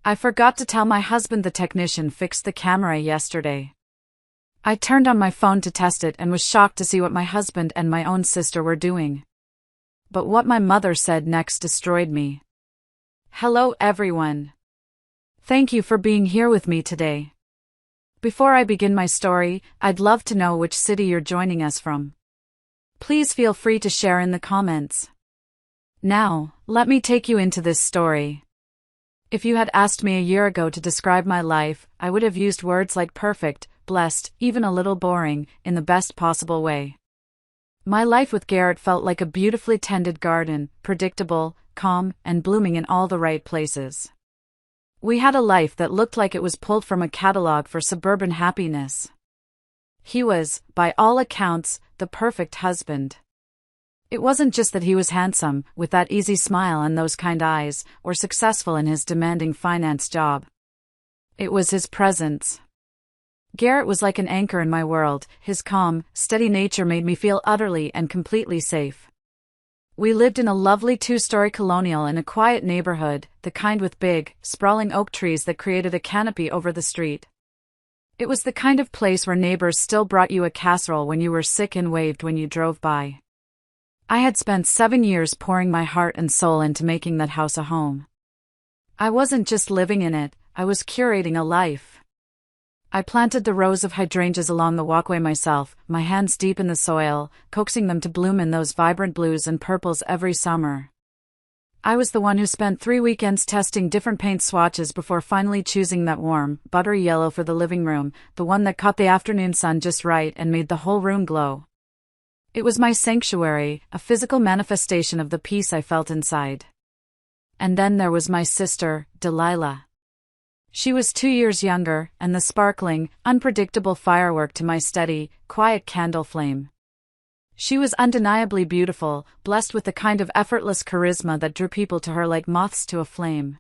I forgot to tell my husband the technician fixed the camera yesterday. I turned on my phone to test it and was shocked to see what my husband and my own sister were doing. But what my mother said next destroyed me. Hello everyone. Thank you for being here with me today. Before I begin my story, I'd love to know which city you're joining us from. Please feel free to share in the comments. Now, let me take you into this story. If you had asked me a year ago to describe my life, I would have used words like perfect, blessed, even a little boring, in the best possible way. My life with Garrett felt like a beautifully tended garden, predictable, calm, and blooming in all the right places. We had a life that looked like it was pulled from a catalog for suburban happiness. He was, by all accounts, the perfect husband. It wasn't just that he was handsome, with that easy smile and those kind eyes, or successful in his demanding finance job. It was his presence. Garrett was like an anchor in my world. His calm, steady nature made me feel utterly and completely safe. We lived in a lovely two-story colonial in a quiet neighborhood, the kind with big, sprawling oak trees that created a canopy over the street. It was the kind of place where neighbors still brought you a casserole when you were sick and waved when you drove by. I had spent 7 years pouring my heart and soul into making that house a home. I wasn't just living in it, I was curating a life. I planted the rows of hydrangeas along the walkway myself, my hands deep in the soil, coaxing them to bloom in those vibrant blues and purples every summer. I was the one who spent 3 weekends testing different paint swatches before finally choosing that warm, buttery yellow for the living room, the one that caught the afternoon sun just right and made the whole room glow. It was my sanctuary, a physical manifestation of the peace I felt inside. And then there was my sister, Delilah. She was 2 years younger, and the sparkling, unpredictable firework to my steady, quiet candle flame. She was undeniably beautiful, blessed with the kind of effortless charisma that drew people to her like moths to a flame.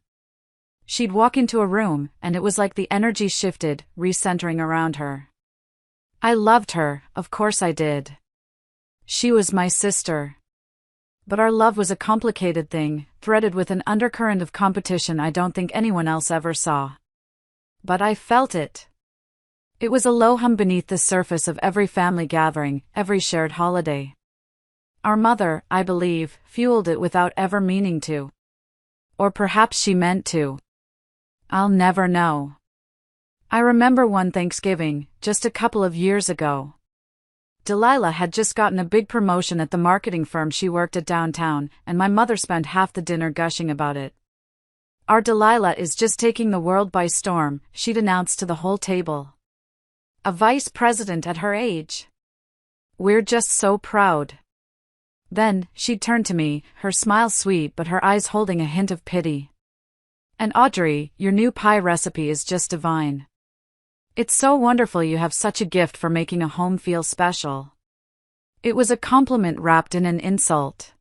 She'd walk into a room, and it was like the energy shifted, recentering around her. I loved her, of course I did. She was my sister. But our love was a complicated thing, threaded with an undercurrent of competition I don't think anyone else ever saw. But I felt it. It was a low hum beneath the surface of every family gathering, every shared holiday. Our mother, I believe, fueled it without ever meaning to. Or perhaps she meant to. I'll never know. I remember one Thanksgiving, just a couple of years ago. Delilah had just gotten a big promotion at the marketing firm she worked at downtown, and my mother spent half the dinner gushing about it. Our Delilah is just taking the world by storm, she'd announced to the whole table. A vice president at her age. We're just so proud. Then, she'd turn to me, her smile sweet but her eyes holding a hint of pity. And Audrey, your new pie recipe is just divine. It's so wonderful you have such a gift for making a home feel special. It was a compliment wrapped in an insult.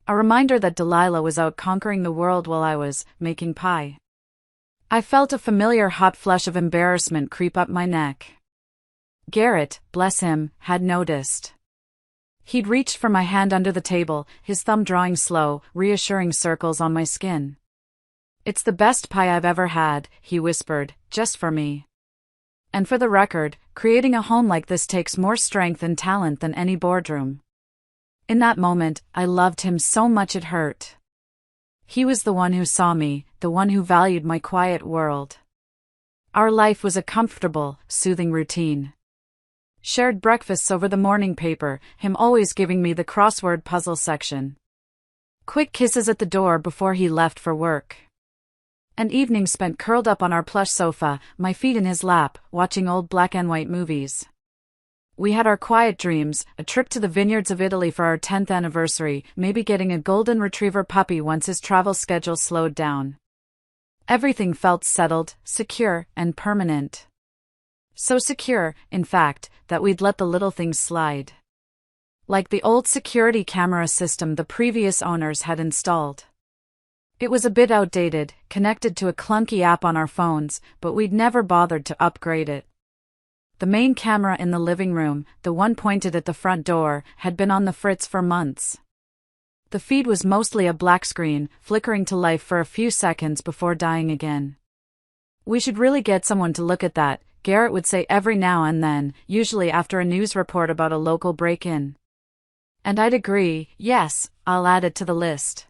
A reminder that Delilah was out conquering the world while I was making pie. I felt a familiar hot flush of embarrassment creep up my neck. Garrett, bless him, had noticed. He'd reached for my hand under the table, his thumb drawing slow, reassuring circles on my skin. It's the best pie I've ever had, he whispered, just for me. And for the record, creating a home like this takes more strength and talent than any boardroom. In that moment, I loved him so much it hurt. He was the one who saw me, the one who valued my quiet world. Our life was a comfortable, soothing routine. Shared breakfasts over the morning paper, him always giving me the crossword puzzle section. Quick kisses at the door before he left for work. An evening spent curled up on our plush sofa, my feet in his lap, watching old black and white movies. We had our quiet dreams, a trip to the vineyards of Italy for our 10th anniversary, maybe getting a golden retriever puppy once his travel schedule slowed down. Everything felt settled, secure, and permanent. So secure, in fact, that we'd let the little things slide. Like the old security camera system the previous owners had installed. It was a bit outdated, connected to a clunky app on our phones, but we'd never bothered to upgrade it. The main camera in the living room, the one pointed at the front door, had been on the fritz for months. The feed was mostly a black screen, flickering to life for a few seconds before dying again. "We should really get someone to look at that," Garrett would say every now and then, usually after a news report about a local break-in. And I'd agree, yes, I'll add it to the list.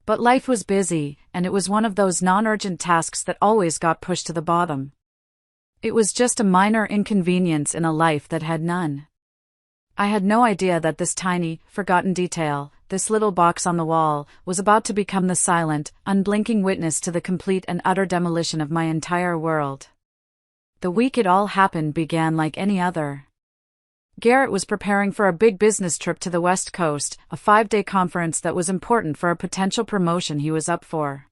But life was busy, and it was one of those non-urgent tasks that always got pushed to the bottom. It was just a minor inconvenience in a life that had none. I had no idea that this tiny, forgotten detail, this little box on the wall, was about to become the silent, unblinking witness to the complete and utter demolition of my entire world. The week it all happened began like any other. Garrett was preparing for a big business trip to the West Coast, a 5-day conference that was important for a potential promotion he was up for.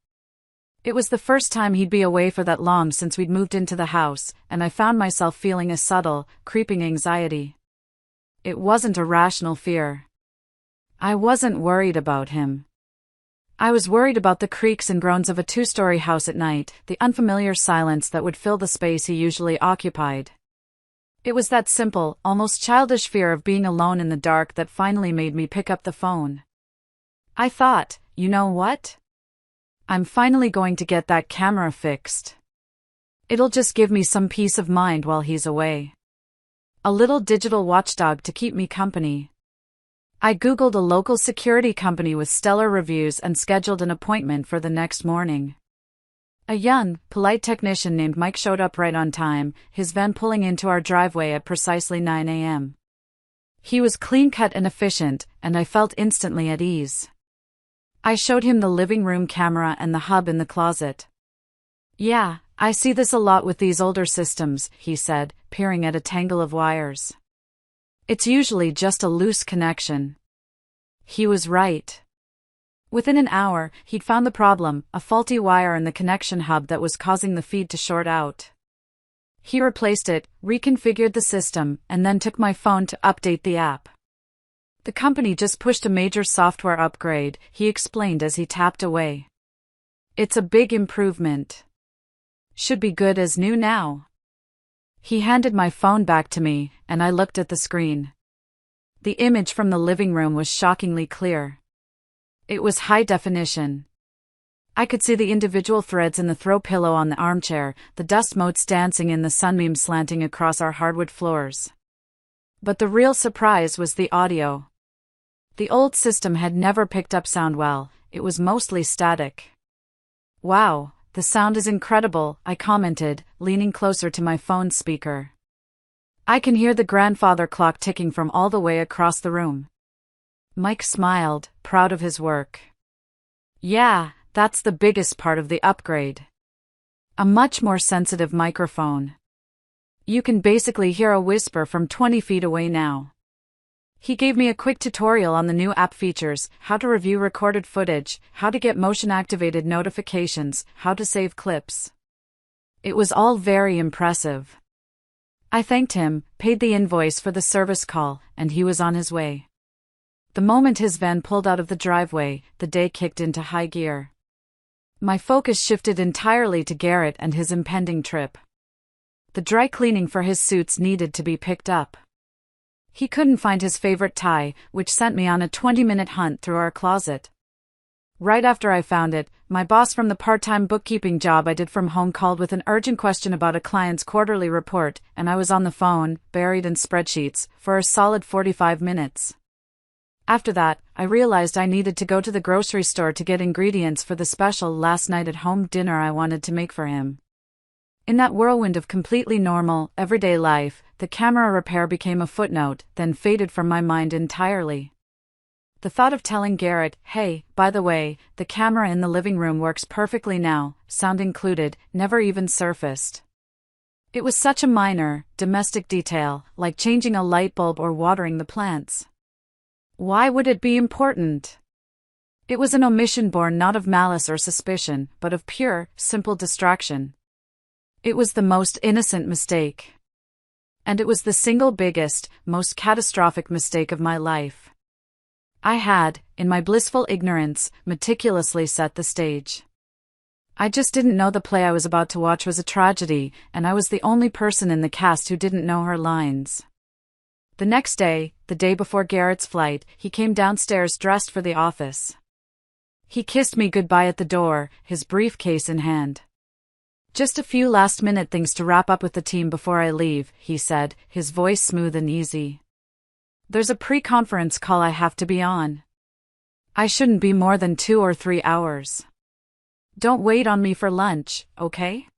It was the first time he'd be away for that long since we'd moved into the house, and I found myself feeling a subtle, creeping anxiety. It wasn't a rational fear. I wasn't worried about him. I was worried about the creaks and groans of a 2-story house at night, the unfamiliar silence that would fill the space he usually occupied. It was that simple, almost childish fear of being alone in the dark that finally made me pick up the phone. I thought, you know what? I'm finally going to get that camera fixed. It'll just give me some peace of mind while he's away. A little digital watchdog to keep me company. I Googled a local security company with stellar reviews and scheduled an appointment for the next morning. A young, polite technician named Mike showed up right on time, his van pulling into our driveway at precisely 9 a.m. He was clean-cut and efficient, and I felt instantly at ease. I showed him the living room camera and the hub in the closet. "Yeah, I see this a lot with these older systems," he said, peering at a tangle of wires. "It's usually just a loose connection." He was right. Within an hour, he'd found the problem, a faulty wire in the connection hub that was causing the feed to short out. He replaced it, reconfigured the system, and then took my phone to update the app. "The company just pushed a major software upgrade," he explained as he tapped away. "It's a big improvement. Should be good as new now." He handed my phone back to me, and I looked at the screen. The image from the living room was shockingly clear. It was high definition. I could see the individual threads in the throw pillow on the armchair, the dust motes dancing in the sunbeams slanting across our hardwood floors. But the real surprise was the audio. The old system had never picked up sound well, it was mostly static. "Wow, the sound is incredible," I commented, leaning closer to my phone speaker. "I can hear the grandfather clock ticking from all the way across the room." Mike smiled, proud of his work. "Yeah, that's the biggest part of the upgrade. A much more sensitive microphone. You can basically hear a whisper from 20 feet away now." He gave me a quick tutorial on the new app features, how to review recorded footage, how to get motion-activated notifications, how to save clips. It was all very impressive. I thanked him, paid the invoice for the service call, and he was on his way. The moment his van pulled out of the driveway, the day kicked into high gear. My focus shifted entirely to Garrett and his impending trip. The dry cleaning for his suits needed to be picked up. He couldn't find his favorite tie, which sent me on a 20-minute hunt through our closet. Right after I found it, my boss from the part-time bookkeeping job I did from home called with an urgent question about a client's quarterly report, and I was on the phone, buried in spreadsheets, for a solid 45 minutes. After that, I realized I needed to go to the grocery store to get ingredients for the special last-night-at-home dinner I wanted to make for him. In that whirlwind of completely normal, everyday life, the camera repair became a footnote, then faded from my mind entirely. The thought of telling Garrett, "Hey, by the way, the camera in the living room works perfectly now," sound included, never even surfaced. It was such a minor, domestic detail, like changing a light bulb or watering the plants. Why would it be important? It was an omission born not of malice or suspicion, but of pure, simple distraction. It was the most innocent mistake. And it was the single biggest, most catastrophic mistake of my life. I had, in my blissful ignorance, meticulously set the stage. I just didn't know the play I was about to watch was a tragedy, and I was the only person in the cast who didn't know her lines. The next day, the day before Garrett's flight, he came downstairs dressed for the office. He kissed me goodbye at the door, his briefcase in hand. "Just a few last-minute things to wrap up with the team before I leave," he said, his voice smooth and easy. "There's a pre-conference call I have to be on. I shouldn't be more than 2 or 3 hours. Don't wait on me for lunch, okay?"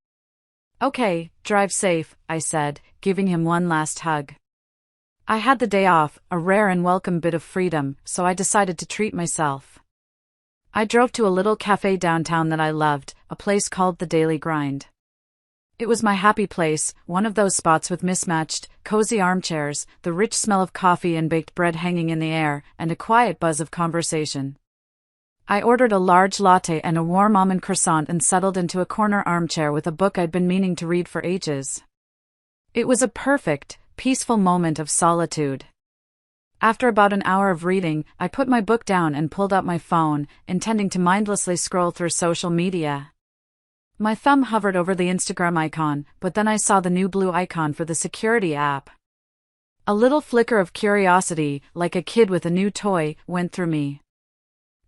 "Okay, drive safe," I said, giving him one last hug. I had the day off, a rare and welcome bit of freedom, so I decided to treat myself. I drove to a little cafe downtown that I loved, a place called The Daily Grind. It was my happy place, one of those spots with mismatched, cozy armchairs, the rich smell of coffee and baked bread hanging in the air, and a quiet buzz of conversation. I ordered a large latte and a warm almond croissant and settled into a corner armchair with a book I'd been meaning to read for ages. It was a perfect, peaceful moment of solitude. After about an hour of reading, I put my book down and pulled out my phone, intending to mindlessly scroll through social media. My thumb hovered over the Instagram icon, but then I saw the new blue icon for the security app. A little flicker of curiosity, like a kid with a new toy, went through me.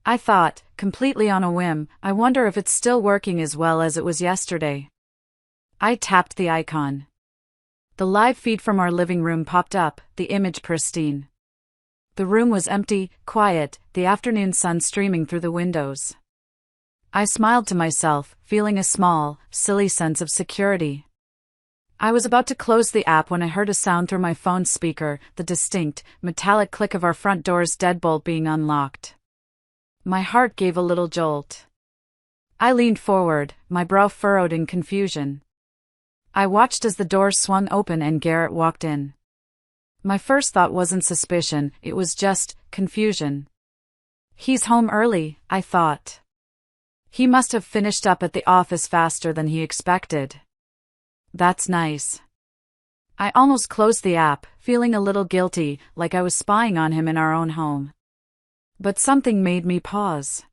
I thought, completely on a whim, I wonder if it's still working as well as it was yesterday. I tapped the icon. The live feed from our living room popped up, the image pristine. The room was empty, quiet, the afternoon sun streaming through the windows. I smiled to myself, feeling a small, silly sense of security. I was about to close the app when I heard a sound through my phone's speaker, the distinct, metallic click of our front door's deadbolt being unlocked. My heart gave a little jolt. I leaned forward, my brow furrowed in confusion. I watched as the door swung open and Garrett walked in. My first thought wasn't suspicion, it was just confusion. He's home early, I thought. He must have finished up at the office faster than he expected. That's nice. I almost closed the app, feeling a little guilty, like I was spying on him in our own home. But something made me pause.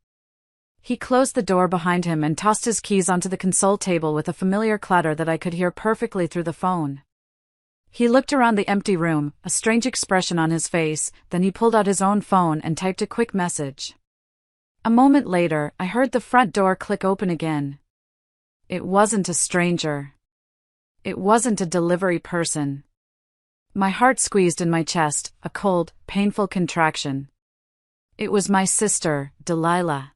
He closed the door behind him and tossed his keys onto the console table with a familiar clatter that I could hear perfectly through the phone. He looked around the empty room, a strange expression on his face, then he pulled out his own phone and typed a quick message. A moment later, I heard the front door click open again. It wasn't a stranger. It wasn't a delivery person. My heart squeezed in my chest, a cold, painful contraction. It was my sister, Delilah.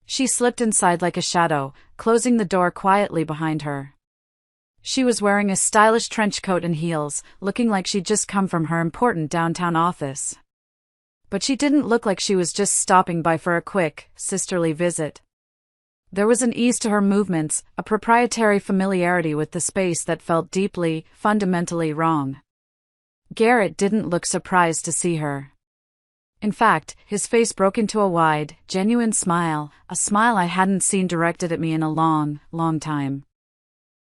She slipped inside like a shadow, closing the door quietly behind her. She was wearing a stylish trench coat and heels, looking like she'd just come from her important downtown office. But she didn't look like she was just stopping by for a quick, sisterly visit. There was an ease to her movements, a proprietary familiarity with the space that felt deeply, fundamentally wrong. Garrett didn't look surprised to see her. In fact, his face broke into a wide, genuine smile, a smile I hadn't seen directed at me in a long, long time.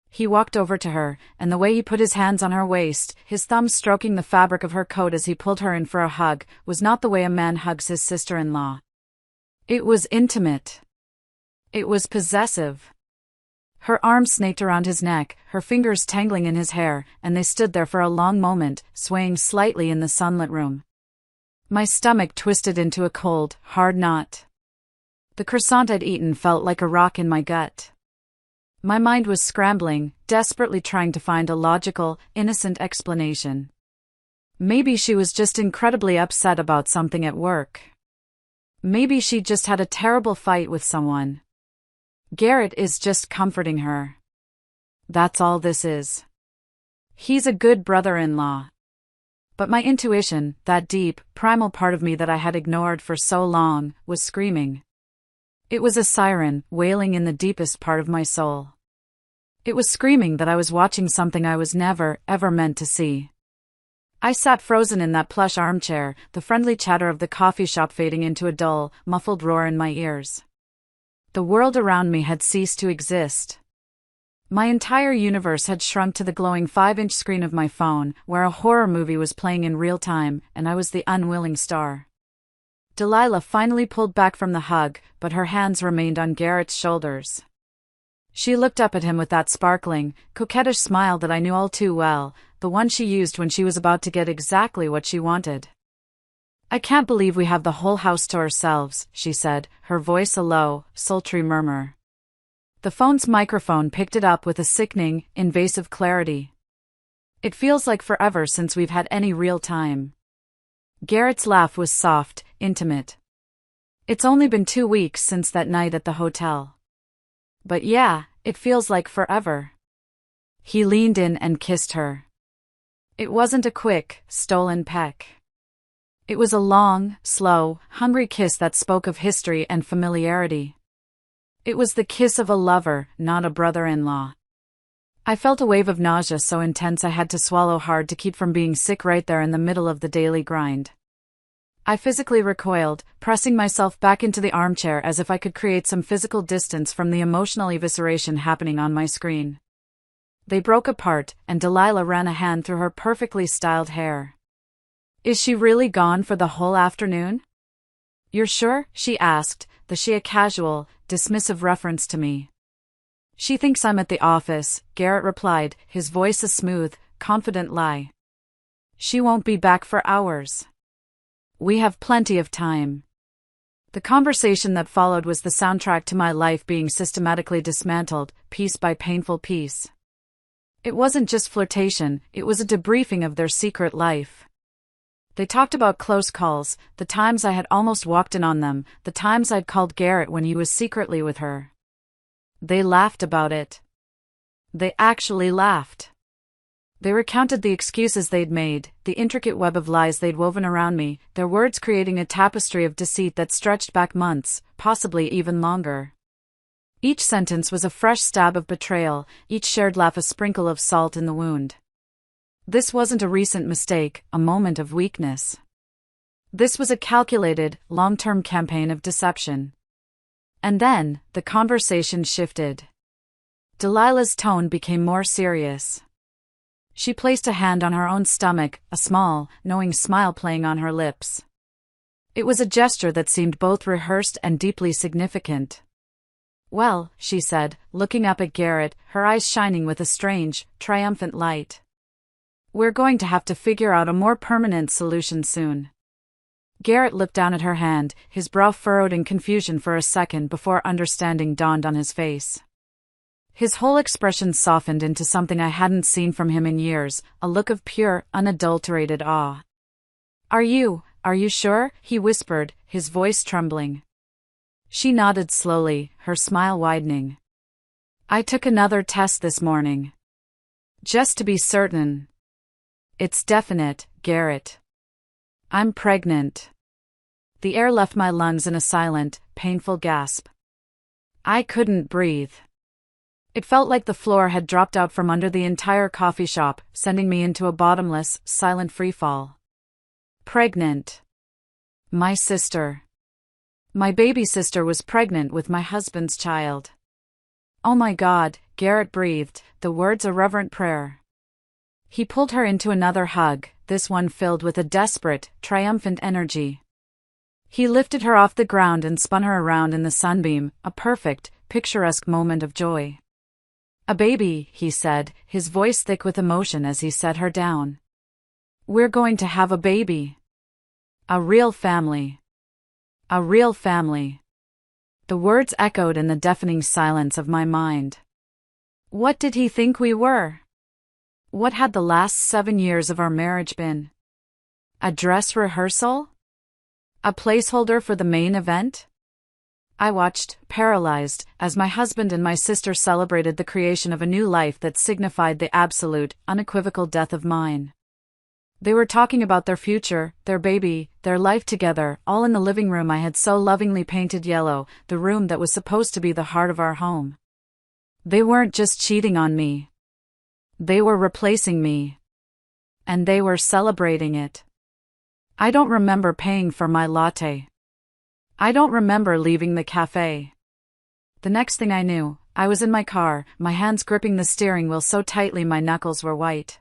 He walked over to her, and the way he put his hands on her waist, his thumbs stroking the fabric of her coat as he pulled her in for a hug, was not the way a man hugs his sister-in-law. It was intimate. It was possessive. Her arms snaked around his neck, her fingers tangling in his hair, and they stood there for a long moment, swaying slightly in the sunlit room. My stomach twisted into a cold, hard knot. The croissant I'd eaten felt like a rock in my gut. My mind was scrambling, desperately trying to find a logical, innocent explanation. Maybe she was just incredibly upset about something at work. Maybe she just had a terrible fight with someone. Garrett is just comforting her. That's all this is. He's a good brother-in-law. But my intuition, that deep, primal part of me that I had ignored for so long, was screaming. It was a siren, wailing in the deepest part of my soul. It was screaming that I was watching something I was never, ever meant to see. I sat frozen in that plush armchair, the friendly chatter of the coffee shop fading into a dull, muffled roar in my ears. The world around me had ceased to exist. My entire universe had shrunk to the glowing 5-inch screen of my phone, where a horror movie was playing in real time, and I was the unwilling star. Delilah finally pulled back from the hug, but her hands remained on Garrett's shoulders. She looked up at him with that sparkling, coquettish smile that I knew all too well, the one she used when she was about to get exactly what she wanted. "I can't believe we have the whole house to ourselves," she said, her voice a low, sultry murmur. The phone's microphone picked it up with a sickening, invasive clarity. "It feels like forever since we've had any real time." Garrett's laugh was soft, intimate. "It's only been 2 weeks since that night at the hotel. But yeah, it feels like forever." He leaned in and kissed her. It wasn't a quick, stolen peck. It was a long, slow, hungry kiss that spoke of history and familiarity. It was the kiss of a lover, not a brother-in-law. I felt a wave of nausea so intense I had to swallow hard to keep from being sick right there in the middle of the daily grind. I physically recoiled, pressing myself back into the armchair as if I could create some physical distance from the emotional evisceration happening on my screen. They broke apart, and Delilah ran a hand through her perfectly styled hair. "Is she really gone for the whole afternoon?" "You're sure?" she asked, a casual, dismissive reference to me. "She thinks I'm at the office," Garrett replied, his voice a smooth, confident lie. "She won't be back for hours. We have plenty of time." The conversation that followed was the soundtrack to my life being systematically dismantled, piece by painful piece. It wasn't just flirtation, it was a debriefing of their secret life. They talked about close calls, the times I had almost walked in on them, the times I'd called Garrett when he was secretly with her. They laughed about it. They actually laughed. They recounted the excuses they'd made, the intricate web of lies they'd woven around me, their words creating a tapestry of deceit that stretched back months, possibly even longer. Each sentence was a fresh stab of betrayal, each shared laugh a sprinkle of salt in the wound. This wasn't a recent mistake, a moment of weakness. This was a calculated, long-term campaign of deception. And then, the conversation shifted. Delilah's tone became more serious. She placed a hand on her own stomach, a small, knowing smile playing on her lips. It was a gesture that seemed both rehearsed and deeply significant. "Well," she said, looking up at Garrett, her eyes shining with a strange, triumphant light. "We're going to have to figure out a more permanent solution soon." Garrett looked down at her hand, his brow furrowed in confusion for a second before understanding dawned on his face. His whole expression softened into something I hadn't seen from him in years, a look of pure, unadulterated awe. Are you sure?" he whispered, his voice trembling. She nodded slowly, her smile widening. "I took another test this morning. Just to be certain." "It's definite, Garrett. I'm pregnant." The air left my lungs in a silent, painful gasp. I couldn't breathe. It felt like the floor had dropped out from under the entire coffee shop, sending me into a bottomless, silent freefall. Pregnant. My sister. My baby sister was pregnant with my husband's child. "Oh my God," Garrett breathed, the words a reverent prayer. He pulled her into another hug, this one filled with a desperate, triumphant energy. He lifted her off the ground and spun her around in the sunbeam, a perfect, picturesque moment of joy. "A baby," he said, his voice thick with emotion as he set her down. "We're going to have a baby. A real family. A real family." The words echoed in the deafening silence of my mind. What did he think we were? What had the last 7 years of our marriage been? A dress rehearsal? A placeholder for the main event? I watched, paralyzed, as my husband and my sister celebrated the creation of a new life that signified the absolute, unequivocal death of mine. They were talking about their future, their baby, their life together, all in the living room I had so lovingly painted yellow, the room that was supposed to be the heart of our home. They weren't just cheating on me. They were replacing me. And they were celebrating it. I don't remember paying for my latte. I don't remember leaving the cafe. The next thing I knew, I was in my car, my hands gripping the steering wheel so tightly my knuckles were white.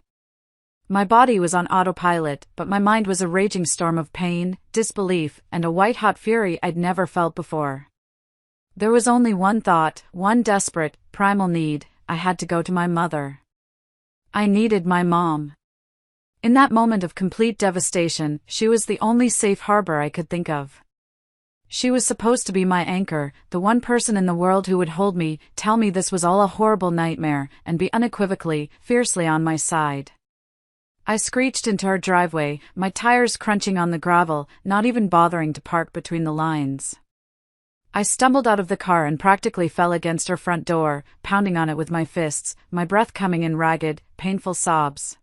My body was on autopilot, but my mind was a raging storm of pain, disbelief, and a white-hot fury I'd never felt before. There was only one thought, one desperate, primal need: I had to go to my mother. I needed my mom. In that moment of complete devastation, she was the only safe harbor I could think of. She was supposed to be my anchor, the one person in the world who would hold me, tell me this was all a horrible nightmare, and be unequivocally, fiercely on my side. I screeched into her driveway, my tires crunching on the gravel, not even bothering to park between the lines. I stumbled out of the car and practically fell against her front door, pounding on it with my fists, my breath coming in ragged, painful sobs.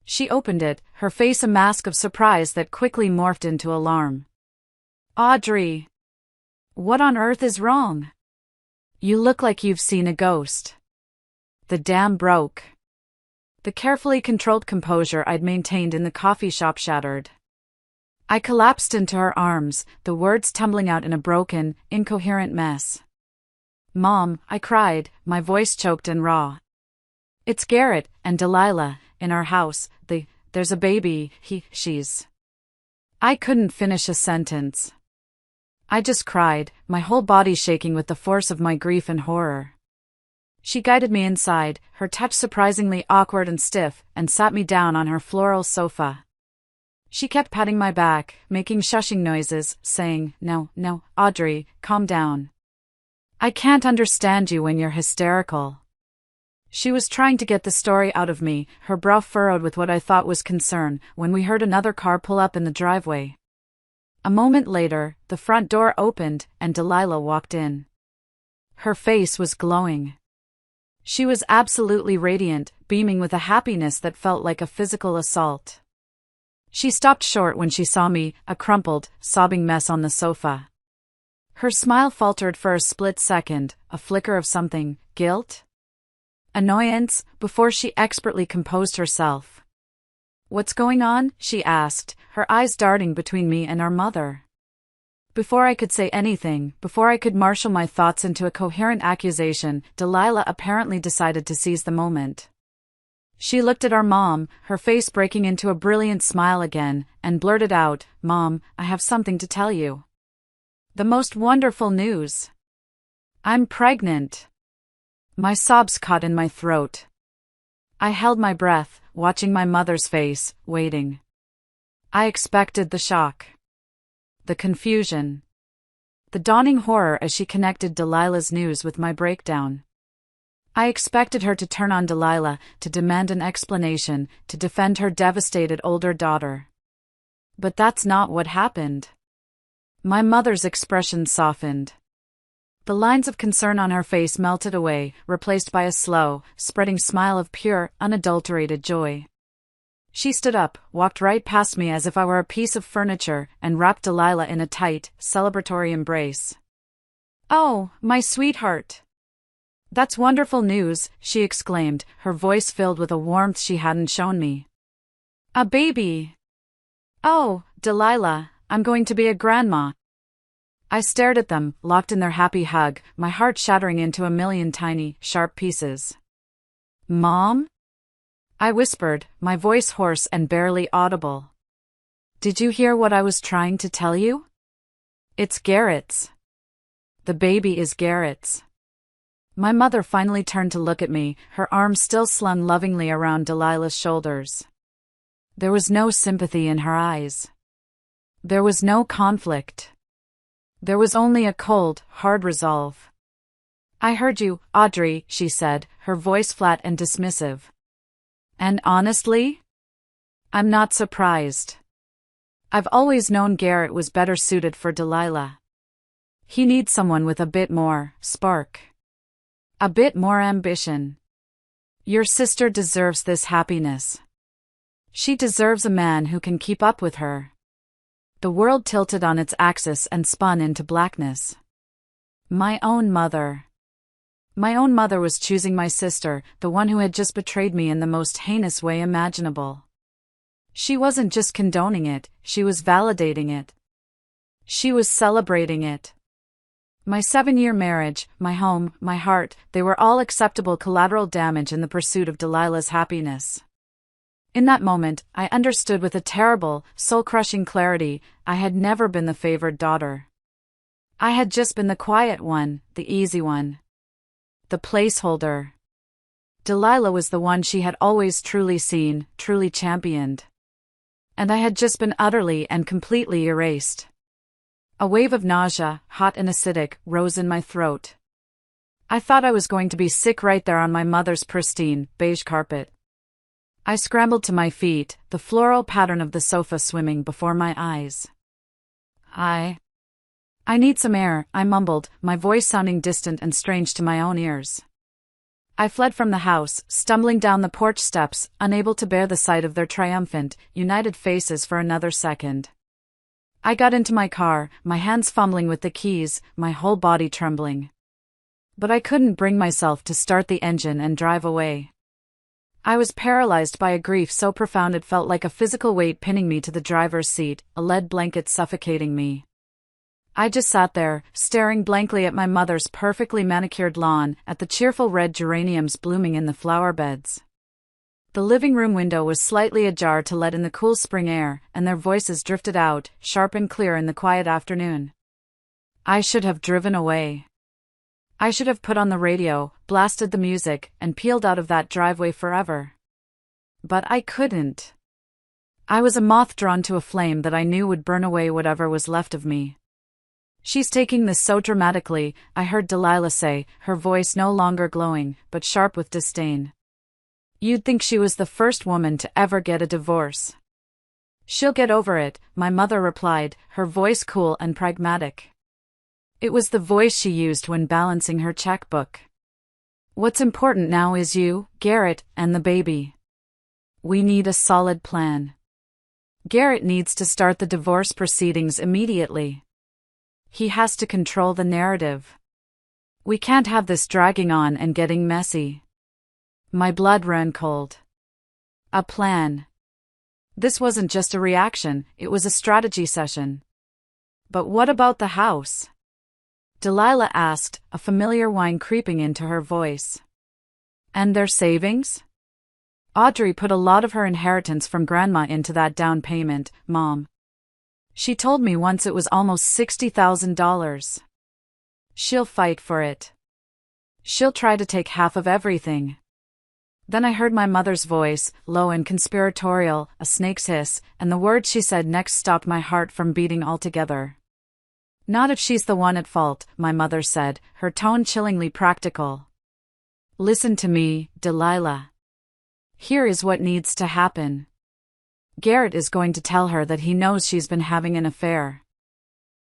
She opened it, her face a mask of surprise that quickly morphed into alarm. "Audrey! What on earth is wrong? You look like you've seen a ghost." The dam broke. The carefully controlled composure I'd maintained in the coffee shop shattered. I collapsed into her arms, the words tumbling out in a broken, incoherent mess. "Mom," I cried, my voice choked and raw. "It's Garrett and Delilah, in our house, there's a baby, she's..." I couldn't finish a sentence. I just cried, my whole body shaking with the force of my grief and horror. She guided me inside, her touch surprisingly awkward and stiff, and sat me down on her floral sofa. She kept patting my back, making shushing noises, saying, No, Audrey, calm down. I can't understand you when you're hysterical." She was trying to get the story out of me, her brow furrowed with what I thought was concern, when we heard another car pull up in the driveway. A moment later, the front door opened, and Delilah walked in. Her face was glowing. She was absolutely radiant, beaming with a happiness that felt like a physical assault. She stopped short when she saw me, a crumpled, sobbing mess on the sofa. Her smile faltered for a split second, a flicker of something, guilt? Annoyance, before she expertly composed herself. "What's going on?" she asked, her eyes darting between me and our mother. Before I could say anything, before I could marshal my thoughts into a coherent accusation, Delilah apparently decided to seize the moment. She looked at our mom, her face breaking into a brilliant smile again, and blurted out, "Mom, I have something to tell you. The most wonderful news. I'm pregnant." My sobs caught in my throat. I held my breath, watching my mother's face, waiting. I expected the shock. The confusion. The dawning horror as she connected Delilah's news with my breakdown. I expected her to turn on Delilah, to demand an explanation, to defend her devastated older daughter. But that's not what happened. My mother's expression softened. The lines of concern on her face melted away, replaced by a slow, spreading smile of pure, unadulterated joy. She stood up, walked right past me as if I were a piece of furniture, and wrapped Delilah in a tight, celebratory embrace. "Oh, my sweetheart! That's wonderful news," she exclaimed, her voice filled with a warmth she hadn't shown me. "A baby! Oh, Delilah, I'm going to be a grandma." I stared at them, locked in their happy hug, my heart shattering into a million tiny, sharp pieces. "Mom?" I whispered, my voice hoarse and barely audible. "Did you hear what I was trying to tell you? It's Garrett's. The baby is Garrett's." My mother finally turned to look at me, her arms still slung lovingly around Delilah's shoulders. There was no sympathy in her eyes. There was no conflict. There was only a cold, hard resolve. "I heard you, Audrey," she said, her voice flat and dismissive. "And honestly, I'm not surprised. I've always known Garrett was better suited for Delilah. He needs someone with a bit more spark. A bit more ambition. Your sister deserves this happiness. She deserves a man who can keep up with her." The world tilted on its axis and spun into blackness. My own mother. My own mother was choosing my sister, the one who had just betrayed me in the most heinous way imaginable. She wasn't just condoning it, she was validating it. She was celebrating it. My 7-year marriage, my home, my heart, they were all acceptable collateral damage in the pursuit of Delilah's happiness. In that moment, I understood with a terrible, soul-crushing clarity, I had never been the favored daughter. I had just been the quiet one, the easy one. The placeholder. Delilah was the one she had always truly seen, truly championed. And I had just been utterly and completely erased. A wave of nausea, hot and acidic, rose in my throat. I thought I was going to be sick right there on my mother's pristine, beige carpet. I scrambled to my feet, the floral pattern of the sofa swimming before my eyes. I need some air, I mumbled, my voice sounding distant and strange to my own ears. I fled from the house, stumbling down the porch steps, unable to bear the sight of their triumphant, united faces for another second. I got into my car, my hands fumbling with the keys, my whole body trembling. But I couldn't bring myself to start the engine and drive away. I was paralyzed by a grief so profound it felt like a physical weight pinning me to the driver's seat, a lead blanket suffocating me. I just sat there, staring blankly at my mother's perfectly manicured lawn, at the cheerful red geraniums blooming in the flower beds. The living room window was slightly ajar to let in the cool spring air, and their voices drifted out, sharp and clear in the quiet afternoon. I should have driven away. I should have put on the radio, blasted the music, and peeled out of that driveway forever. But I couldn't. I was a moth drawn to a flame that I knew would burn away whatever was left of me. "She's taking this so dramatically," I heard Delilah say, her voice no longer glowing, but sharp with disdain. "You'd think she was the first woman to ever get a divorce." "She'll get over it," my mother replied, her voice cool and pragmatic. It was the voice she used when balancing her checkbook. "What's important now is you, Garrett, and the baby. We need a solid plan. Garrett needs to start the divorce proceedings immediately. He has to control the narrative. We can't have this dragging on and getting messy." My blood ran cold. A plan. This wasn't just a reaction, it was a strategy session. "But what about the house?" Delilah asked, a familiar whine creeping into her voice. "And their savings?" "Audrey put a lot of her inheritance from Grandma into that down payment, Mom. She told me once it was almost $60,000. She'll fight for it. She'll try to take half of everything." Then I heard my mother's voice, low and conspiratorial, a snake's hiss, and the words she said next stopped my heart from beating altogether. "Not if she's the one at fault," my mother said, her tone chillingly practical. "Listen to me, Delilah. Here is what needs to happen. Garrett is going to tell her that he knows she's been having an affair.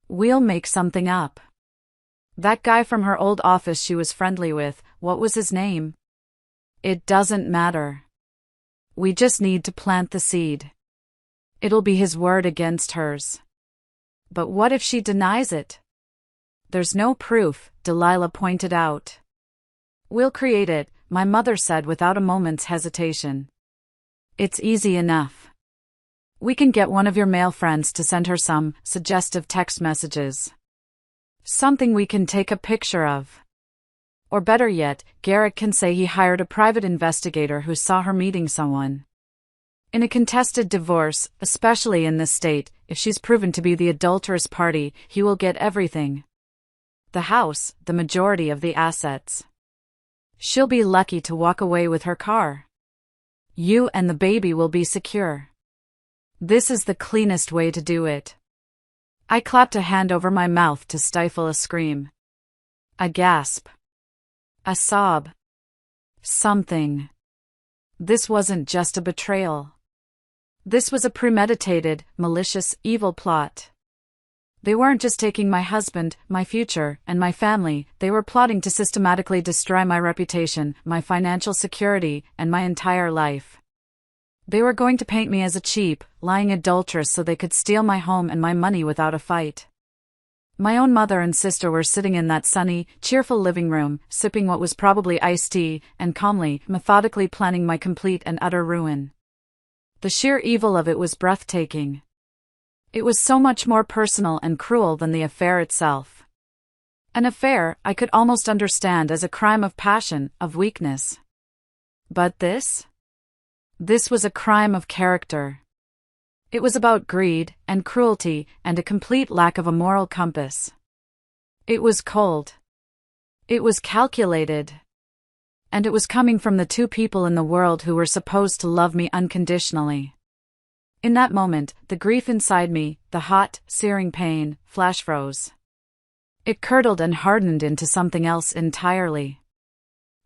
We'll make something up. That guy from her old office she was friendly with, what was his name? It doesn't matter. We just need to plant the seed. It'll be his word against hers." "But what if she denies it?" "There's no proof," Delilah pointed out. "We'll create it," my mother said without a moment's hesitation. "It's easy enough. We can get one of your male friends to send her some suggestive text messages. Something we can take a picture of. Or better yet, Garrett can say he hired a private investigator who saw her meeting someone. In a contested divorce, especially in this state, if she's proven to be the adulterous party, he will get everything. The house, the majority of the assets. She'll be lucky to walk away with her car. You and the baby will be secure. This is the cleanest way to do it." I clapped a hand over my mouth to stifle a scream. A gasp. A sob. Something. This wasn't just a betrayal. This was a premeditated, malicious, evil plot. They weren't just taking my husband, my future, and my family, they were plotting to systematically destroy my reputation, my financial security, and my entire life. They were going to paint me as a cheap, lying adulteress so they could steal my home and my money without a fight. My own mother and sister were sitting in that sunny, cheerful living room, sipping what was probably iced tea, and calmly, methodically planning my complete and utter ruin. The sheer evil of it was breathtaking. It was so much more personal and cruel than the affair itself. An affair I could almost understand as a crime of passion, of weakness. But this? This was a crime of character. It was about greed, and cruelty, and a complete lack of a moral compass. It was cold. It was calculated. And it was coming from the two people in the world who were supposed to love me unconditionally. In that moment, the grief inside me, the hot, searing pain, flash froze. It curdled and hardened into something else entirely.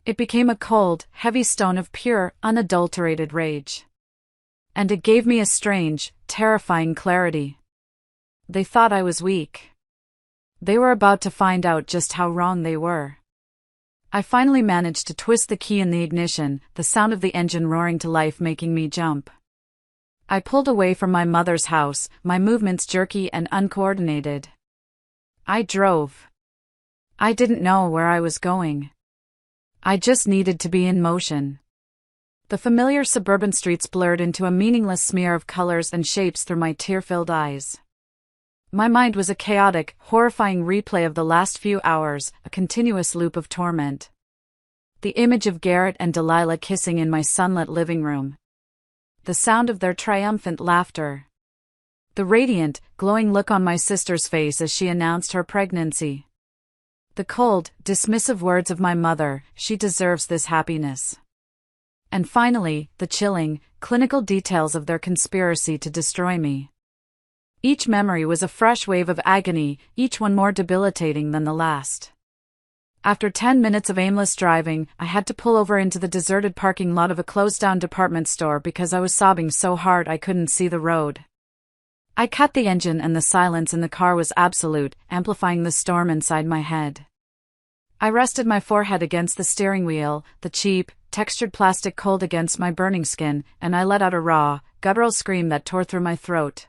It became a cold, heavy stone of pure, unadulterated rage. And it gave me a strange, terrifying clarity. They thought I was weak. They were about to find out just how wrong they were. I finally managed to twist the key in the ignition, the sound of the engine roaring to life making me jump. I pulled away from my mother's house, my movements jerky and uncoordinated. I drove. I didn't know where I was going. I just needed to be in motion. The familiar suburban streets blurred into a meaningless smear of colors and shapes through my tear-filled eyes. My mind was a chaotic, horrifying replay of the last few hours, a continuous loop of torment. The image of Garrett and Delilah kissing in my sunlit living room. The sound of their triumphant laughter. The radiant, glowing look on my sister's face as she announced her pregnancy. The cold, dismissive words of my mother, "She deserves this happiness." And finally, the chilling, clinical details of their conspiracy to destroy me. Each memory was a fresh wave of agony, each one more debilitating than the last. After 10 minutes of aimless driving, I had to pull over into the deserted parking lot of a closed-down department store because I was sobbing so hard I couldn't see the road. I cut the engine and the silence in the car was absolute, amplifying the storm inside my head. I rested my forehead against the steering wheel, the cheap, textured plastic cold against my burning skin, and I let out a raw, guttural scream that tore through my throat.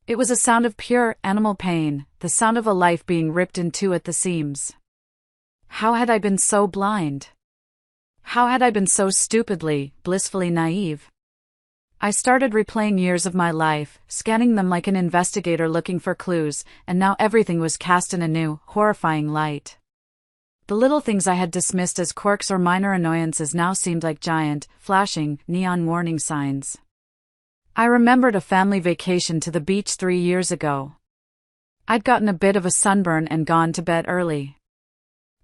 It was a sound of pure, animal pain, the sound of a life being ripped in two at the seams. How had I been so blind? How had I been so stupidly, blissfully naive? I started replaying years of my life, scanning them like an investigator looking for clues, and now everything was cast in a new, horrifying light. The little things I had dismissed as quirks or minor annoyances now seemed like giant, flashing, neon warning signs. I remembered a family vacation to the beach 3 years ago. I'd gotten a bit of a sunburn and gone to bed early.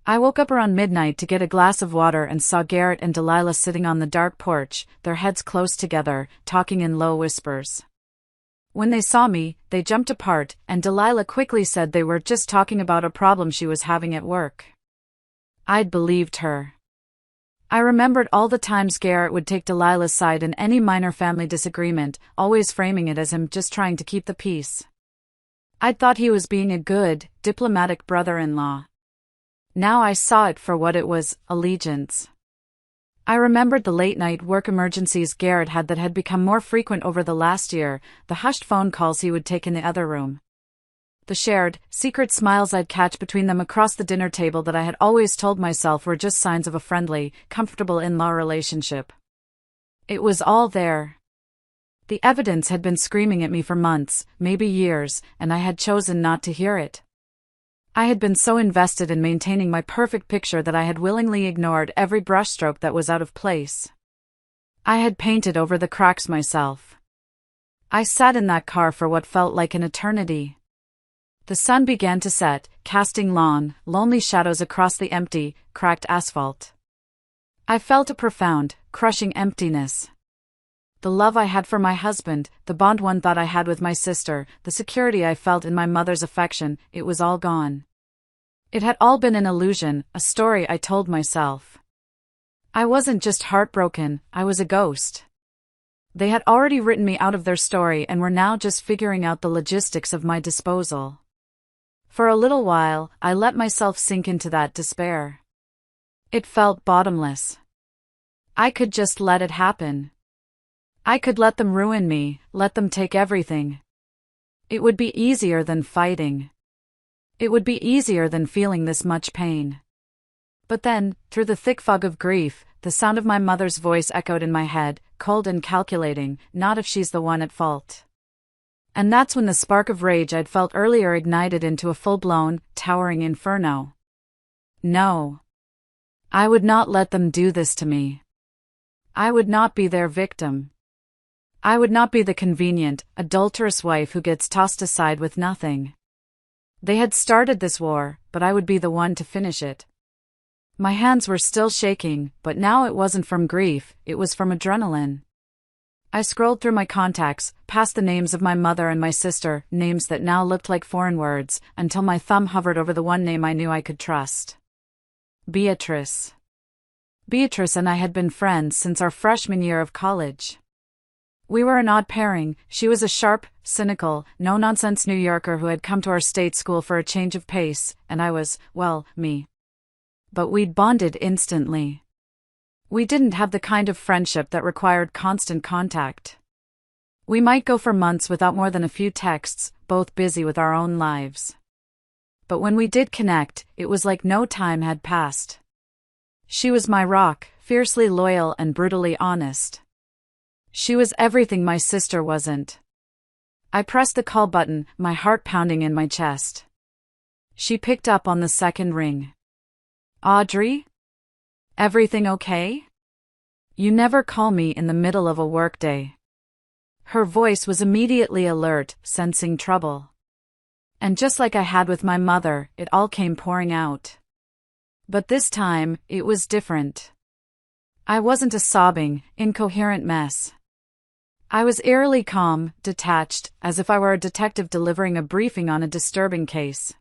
I woke up around midnight to get a glass of water and saw Garrett and Delilah sitting on the dark porch, their heads close together, talking in low whispers. When they saw me, they jumped apart, and Delilah quickly said they were just talking about a problem she was having at work. I'd believed her. I remembered all the times Garrett would take Delilah's side in any minor family disagreement, always framing it as him just trying to keep the peace. I'd thought he was being a good, diplomatic brother-in-law. Now I saw it for what it was, allegiance. I remembered the late-night work emergencies Garrett had that had become more frequent over the last year, the hushed phone calls he would take in the other room. The shared, secret smiles I'd catch between them across the dinner table that I had always told myself were just signs of a friendly, comfortable in-law relationship. It was all there. The evidence had been screaming at me for months, maybe years, and I had chosen not to hear it. I had been so invested in maintaining my perfect picture that I had willingly ignored every brushstroke that was out of place. I had painted over the cracks myself. I sat in that car for what felt like an eternity. The sun began to set, casting long, lonely shadows across the empty, cracked asphalt. I felt a profound, crushing emptiness. The love I had for my husband, the bond one thought I had with my sister, the security I felt in my mother's affection, it was all gone. It had all been an illusion, a story I told myself. I wasn't just heartbroken, I was a ghost. They had already written me out of their story and were now just figuring out the logistics of my disposal. For a little while, I let myself sink into that despair. It felt bottomless. I could just let it happen. I could let them ruin me, let them take everything. It would be easier than fighting. It would be easier than feeling this much pain. But then, through the thick fog of grief, the sound of my mother's voice echoed in my head, cold and calculating, not if she's the one at fault. And that's when the spark of rage I'd felt earlier ignited into a full-blown, towering inferno. No. I would not let them do this to me. I would not be their victim. I would not be the convenient, adulterous wife who gets tossed aside with nothing. They had started this war, but I would be the one to finish it. My hands were still shaking, but now it wasn't from grief, it was from adrenaline. I scrolled through my contacts, past the names of my mother and my sister, names that now looked like foreign words, until my thumb hovered over the one name I knew I could trust. Beatrice. Beatrice and I had been friends since our freshman year of college. We were an odd pairing. She was a sharp, cynical, no-nonsense New Yorker who had come to our state school for a change of pace, and I was, well, me. But we'd bonded instantly. We didn't have the kind of friendship that required constant contact. We might go for months without more than a few texts, both busy with our own lives. But when we did connect, it was like no time had passed. She was my rock, fiercely loyal and brutally honest. She was everything my sister wasn't. I pressed the call button, my heart pounding in my chest. She picked up on the second ring. Audrey? Everything okay? You never call me in the middle of a workday. Her voice was immediately alert, sensing trouble. And just like I had with my mother, it all came pouring out. But this time, it was different. I wasn't a sobbing, incoherent mess. I was eerily calm, detached, as if I were a detective delivering a briefing on a disturbing case.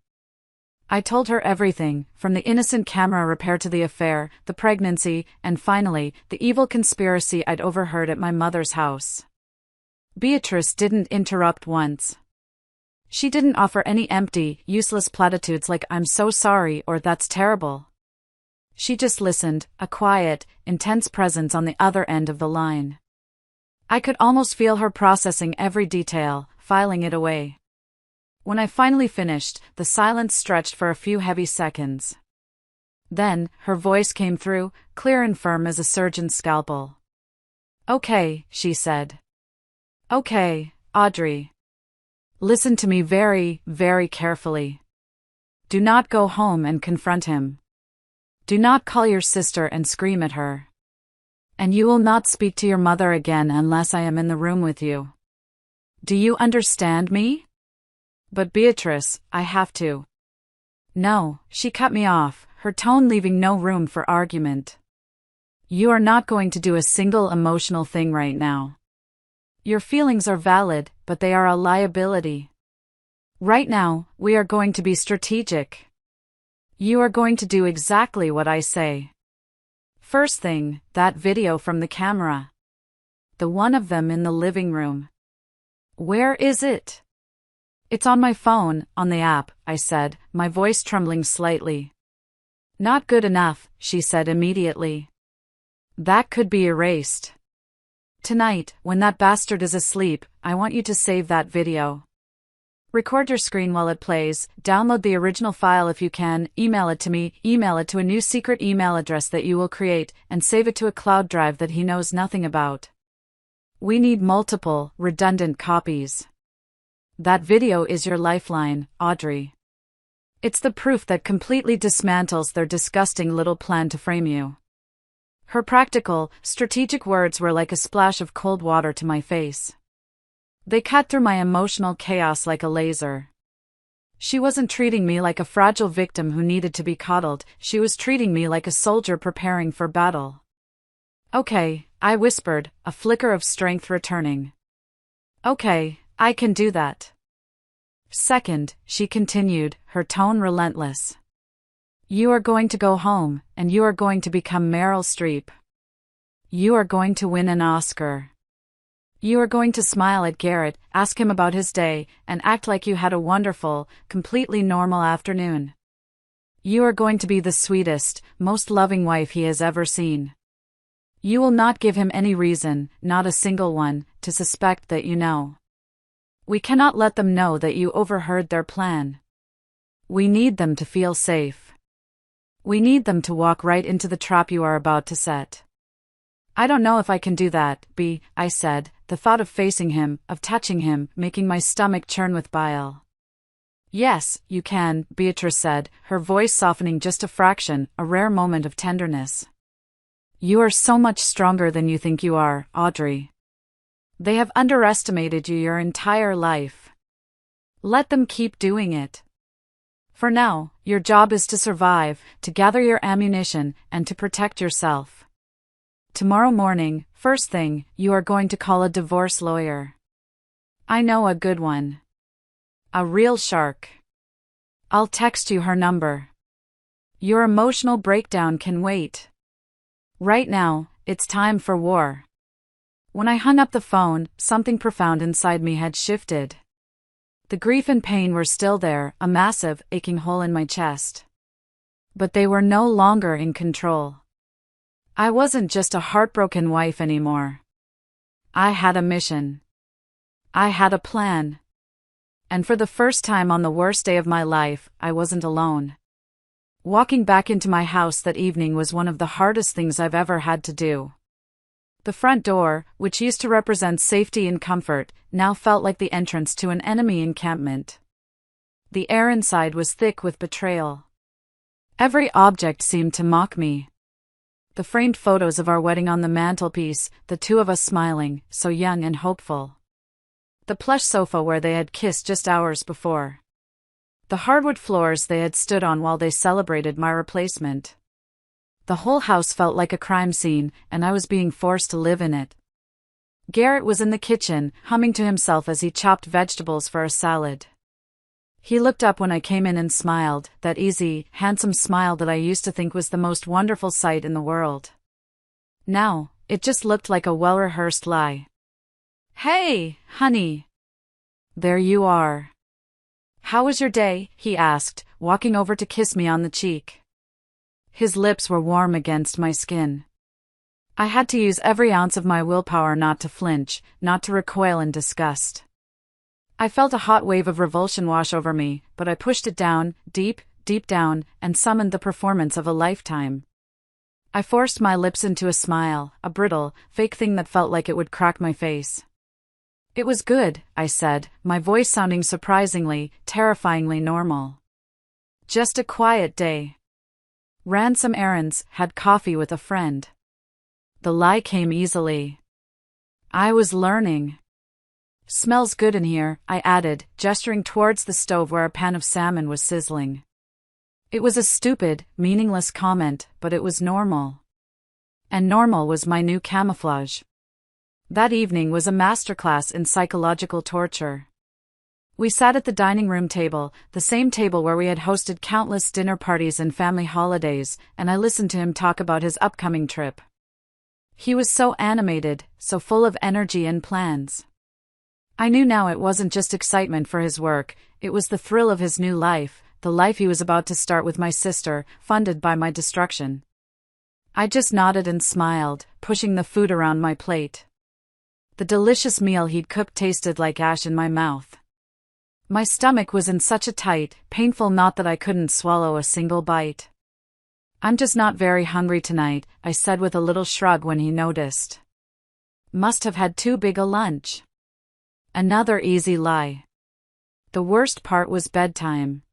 I told her everything, from the innocent camera repair to the affair, the pregnancy, and finally, the evil conspiracy I'd overheard at my mother's house. Beatrice didn't interrupt once. She didn't offer any empty, useless platitudes like "I'm so sorry" or "that's terrible." She just listened, a quiet, intense presence on the other end of the line. I could almost feel her processing every detail, filing it away. When I finally finished, the silence stretched for a few heavy seconds. Then, her voice came through, clear and firm as a surgeon's scalpel. "Okay," she said. "Okay, Audrey. Listen to me very, very carefully. Do not go home and confront him. Do not call your sister and scream at her. And you will not speak to your mother again unless I am in the room with you. Do you understand me?" "But Beatrice, I have to." "No," she cut me off, her tone leaving no room for argument. "You are not going to do a single emotional thing right now. Your feelings are valid, but they are a liability. Right now, we are going to be strategic. You are going to do exactly what I say. First thing, that video from the camera. The one of them in the living room. Where is it?" "It's on my phone, on the app," I said, my voice trembling slightly. "Not good enough," she said immediately. "That could be erased. Tonight, when that bastard is asleep, I want you to save that video. Record your screen while it plays, download the original file if you can, email it to me, email it to a new secret email address that you will create, and save it to a cloud drive that he knows nothing about. We need multiple, redundant copies. That video is your lifeline, Audrey. It's the proof that completely dismantles their disgusting little plan to frame you." Her practical, strategic words were like a splash of cold water to my face. They cut through my emotional chaos like a laser. She wasn't treating me like a fragile victim who needed to be coddled, she was treating me like a soldier preparing for battle. "Okay," I whispered, a flicker of strength returning. "Okay, I can do that." "Second," she continued, her tone relentless. "You are going to go home, and you are going to become Meryl Streep. You are going to win an Oscar. You are going to smile at Garrett, ask him about his day, and act like you had a wonderful, completely normal afternoon. You are going to be the sweetest, most loving wife he has ever seen. You will not give him any reason, not a single one, to suspect that you know. We cannot let them know that you overheard their plan. We need them to feel safe. We need them to walk right into the trap you are about to set." "I don't know if I can do that, B," I said, the thought of facing him, of touching him, making my stomach churn with bile. "Yes, you can," Beatrice said, her voice softening just a fraction, a rare moment of tenderness. "You are so much stronger than you think you are, Audrey. They have underestimated you your entire life. Let them keep doing it. For now, your job is to survive, to gather your ammunition, and to protect yourself. Tomorrow morning, first thing, you are going to call a divorce lawyer. I know a good one. A real shark. I'll text you her number. Your emotional breakdown can wait. Right now, it's time for war. When I hung up the phone, something profound inside me had shifted. The grief and pain were still there, a massive, aching hole in my chest. But they were no longer in control. I wasn't just a heartbroken wife anymore. I had a mission. I had a plan. And for the first time on the worst day of my life, I wasn't alone. Walking back into my house that evening was one of the hardest things I've ever had to do. The front door, which used to represent safety and comfort, now felt like the entrance to an enemy encampment. The air inside was thick with betrayal. Every object seemed to mock me. The framed photos of our wedding on the mantelpiece, the two of us smiling, so young and hopeful. The plush sofa where they had kissed just hours before. The hardwood floors they had stood on while they celebrated my replacement. The whole house felt like a crime scene, and I was being forced to live in it. Garrett was in the kitchen, humming to himself as he chopped vegetables for a salad. He looked up when I came in and smiled, that easy, handsome smile that I used to think was the most wonderful sight in the world. Now, it just looked like a well-rehearsed lie. "Hey, honey. There you are. How was your day?" he asked, walking over to kiss me on the cheek. His lips were warm against my skin. I had to use every ounce of my willpower not to flinch, not to recoil in disgust. I felt a hot wave of revulsion wash over me, but I pushed it down, deep, deep down, and summoned the performance of a lifetime. I forced my lips into a smile, a brittle, fake thing that felt like it would crack my face. "It was good," I said, my voice sounding surprisingly, terrifyingly normal. "Just a quiet day. Ran some errands, had coffee with a friend." The lie came easily. I was learning. "Smells good in here," I added, gesturing towards the stove where a pan of salmon was sizzling. It was a stupid, meaningless comment, but it was normal. And normal was my new camouflage. That evening was a masterclass in psychological torture. We sat at the dining room table, the same table where we had hosted countless dinner parties and family holidays, and I listened to him talk about his upcoming trip. He was so animated, so full of energy and plans. I knew now it wasn't just excitement for his work, it was the thrill of his new life, the life he was about to start with my sister, funded by my destruction. I just nodded and smiled, pushing the food around my plate. The delicious meal he'd cooked tasted like ash in my mouth. My stomach was in such a tight, painful knot that I couldn't swallow a single bite. "I'm just not very hungry tonight," I said with a little shrug when he noticed. Must have had too big a lunch. Another easy lie. The worst part was bedtime.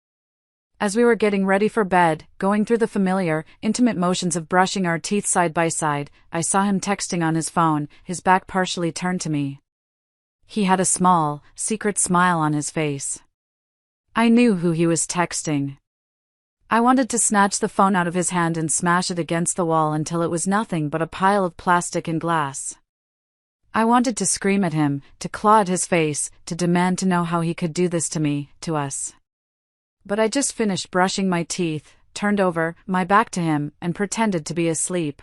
As we were getting ready for bed, going through the familiar, intimate motions of brushing our teeth side by side, I saw him texting on his phone, his back partially turned to me. He had a small, secret smile on his face. I knew who he was texting. I wanted to snatch the phone out of his hand and smash it against the wall until it was nothing but a pile of plastic and glass. I wanted to scream at him, to claw at his face, to demand to know how he could do this to me, to us. But I just finished brushing my teeth, turned over, my back to him, and pretended to be asleep.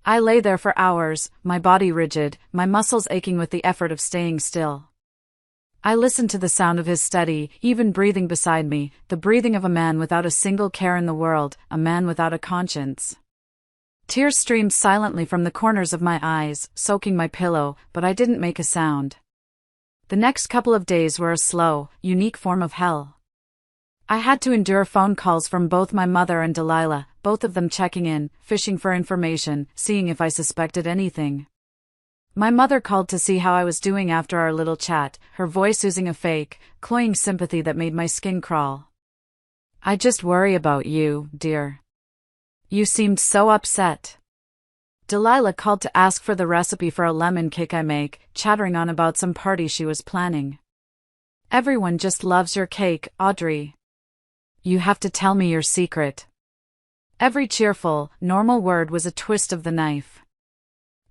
I lay there for hours, my body rigid, my muscles aching with the effort of staying still. I listened to the sound of his steady, even breathing beside me, the breathing of a man without a single care in the world, a man without a conscience. Tears streamed silently from the corners of my eyes, soaking my pillow, but I didn't make a sound. The next couple of days were a slow, unique form of hell. I had to endure phone calls from both my mother and Delilah, both of them checking in, fishing for information, seeing if I suspected anything. My mother called to see how I was doing after our little chat, her voice oozing a fake, cloying sympathy that made my skin crawl. "I just worry about you, dear. You seemed so upset." Delilah called to ask for the recipe for a lemon cake I make, chattering on about some party she was planning. "Everyone just loves your cake, Audrey. You have to tell me your secret. Every cheerful, normal word was a twist of the knife.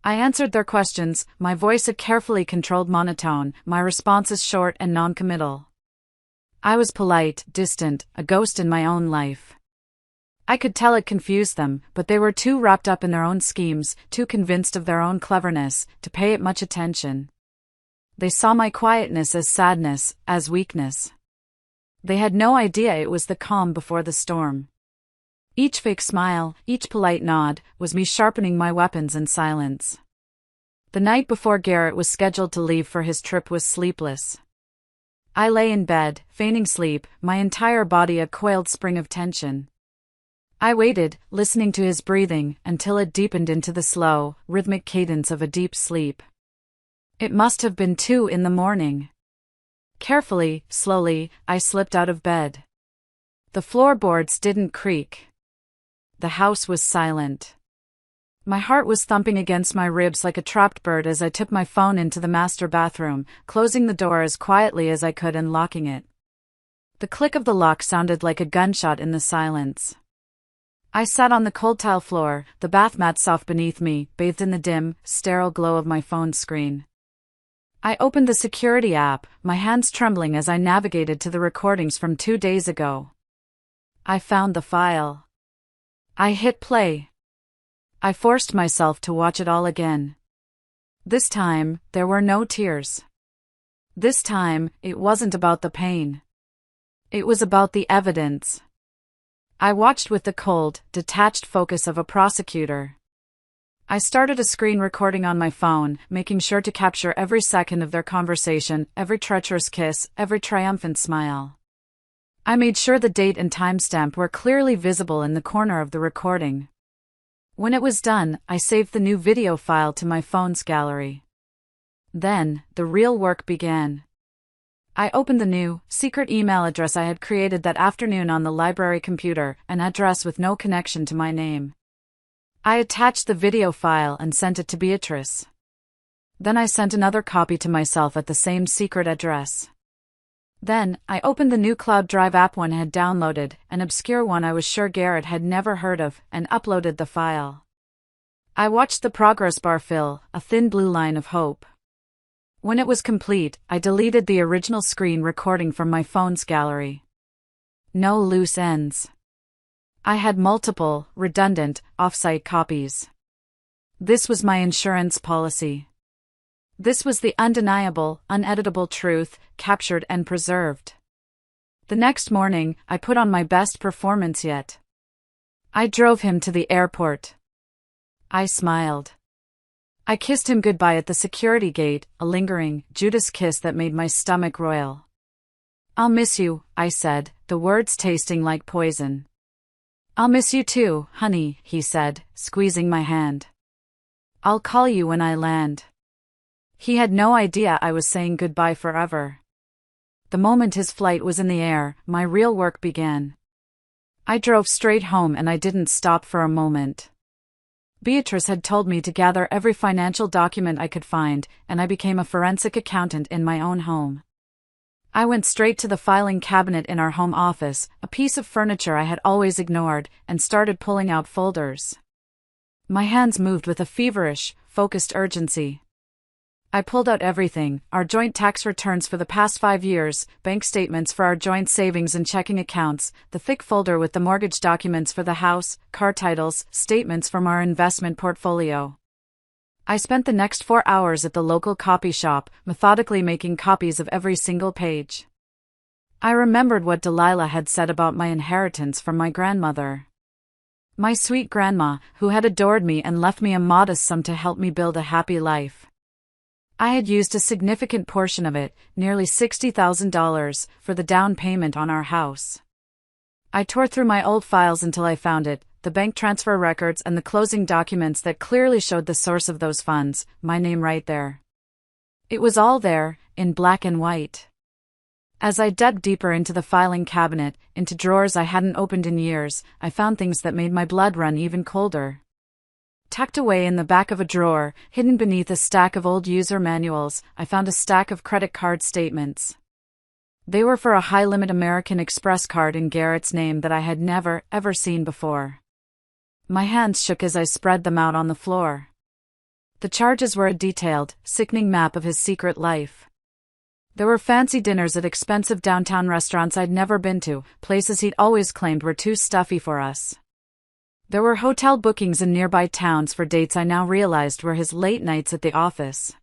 I answered their questions, my voice a carefully controlled monotone, my responses short and non-committal. I was polite, distant, a ghost in my own life. I could tell it confused them, but they were too wrapped up in their own schemes, too convinced of their own cleverness, to pay it much attention. They saw my quietness as sadness, as weakness. They had no idea it was the calm before the storm. Each fake smile, each polite nod, was me sharpening my weapons in silence. The night before Garrett was scheduled to leave for his trip was sleepless. I lay in bed, feigning sleep, my entire body a coiled spring of tension. I waited, listening to his breathing, until it deepened into the slow, rhythmic cadence of a deep sleep. It must have been 2 a.m. Carefully, slowly, I slipped out of bed. The floorboards didn't creak. The house was silent. My heart was thumping against my ribs like a trapped bird as I took my phone into the master bathroom, closing the door as quietly as I could and locking it. The click of the lock sounded like a gunshot in the silence. I sat on the cold tile floor, the bath mat soft beneath me, bathed in the dim, sterile glow of my phone screen. I opened the security app, my hands trembling as I navigated to the recordings from 2 days ago. I found the file. I hit play. I forced myself to watch it all again. This time, there were no tears. This time, it wasn't about the pain. It was about the evidence. I watched with the cold, detached focus of a prosecutor. I started a screen recording on my phone, making sure to capture every second of their conversation, every treacherous kiss, every triumphant smile. I made sure the date and timestamp were clearly visible in the corner of the recording. When it was done, I saved the new video file to my phone's gallery. Then, the real work began. I opened the new, secret email address I had created that afternoon on the library computer, an address with no connection to my name. I attached the video file and sent it to Beatrice. Then I sent another copy to myself at the same secret address. Then, I opened the new Cloud Drive app one had downloaded, an obscure one I was sure Garrett had never heard of, and uploaded the file. I watched the progress bar fill, a thin blue line of hope. When it was complete, I deleted the original screen recording from my phone's gallery. No loose ends. I had multiple, redundant, off-site copies. This was my insurance policy. This was the undeniable, uneditable truth, captured and preserved. The next morning, I put on my best performance yet. I drove him to the airport. I smiled. I kissed him goodbye at the security gate, a lingering, Judas kiss that made my stomach roil. "I'll miss you," I said, the words tasting like poison. "I'll miss you too, honey," he said, squeezing my hand. "I'll call you when I land." He had no idea I was saying goodbye forever. The moment his flight was in the air, my real work began. I drove straight home and I didn't stop for a moment. Beatrice had told me to gather every financial document I could find, and I became a forensic accountant in my own home. I went straight to the filing cabinet in our home office, a piece of furniture I had always ignored, and started pulling out folders. My hands moved with a feverish, focused urgency. I pulled out everything: our joint tax returns for the past 5 years, bank statements for our joint savings and checking accounts, the thick folder with the mortgage documents for the house, car titles, statements from our investment portfolio. I spent the next 4 hours at the local copy shop, methodically making copies of every single page. I remembered what Delilah had said about my inheritance from my grandmother. My sweet grandma, who had adored me and left me a modest sum to help me build a happy life. I had used a significant portion of it, nearly $60,000, for the down payment on our house. I tore through my old files until I found it, the bank transfer records and the closing documents that clearly showed the source of those funds, my name right there. It was all there, in black and white. As I dug deeper into the filing cabinet, into drawers I hadn't opened in years, I found things that made my blood run even colder. Tucked away in the back of a drawer, hidden beneath a stack of old user manuals, I found a stack of credit card statements. They were for a high-limit American Express card in Garrett's name that I had never, ever seen before. My hands shook as I spread them out on the floor. The charges were a detailed, sickening map of his secret life. There were fancy dinners at expensive downtown restaurants I'd never been to, places he'd always claimed were too stuffy for us. There were hotel bookings in nearby towns for dates I now realized were his late nights at the office.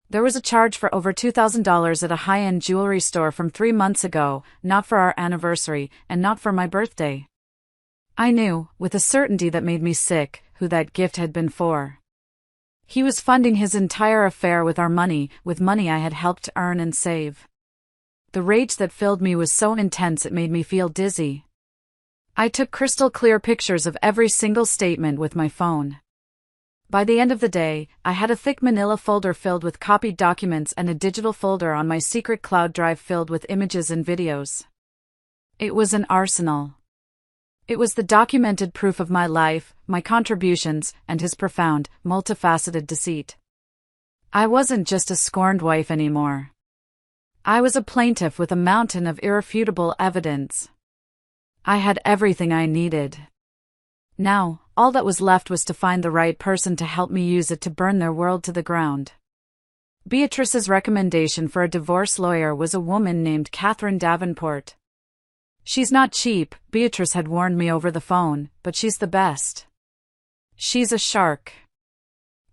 There was a charge for over $2,000 at a high-end jewelry store from 3 months ago, not for our anniversary, and not for my birthday. I knew, with a certainty that made me sick, who that gift had been for. He was funding his entire affair with our money, with money I had helped earn and save. The rage that filled me was so intense it made me feel dizzy. I took crystal-clear pictures of every single statement with my phone. By the end of the day, I had a thick manila folder filled with copied documents and a digital folder on my secret cloud drive filled with images and videos. It was an arsenal. It was the documented proof of my life, my contributions, and his profound, multifaceted deceit. I wasn't just a scorned wife anymore. I was a plaintiff with a mountain of irrefutable evidence. I had everything I needed. Now, all that was left was to find the right person to help me use it to burn their world to the ground. Beatrice's recommendation for a divorce lawyer was a woman named Catherine Davenport. She's not cheap, Beatrice had warned me over the phone, but she's the best. She's a shark.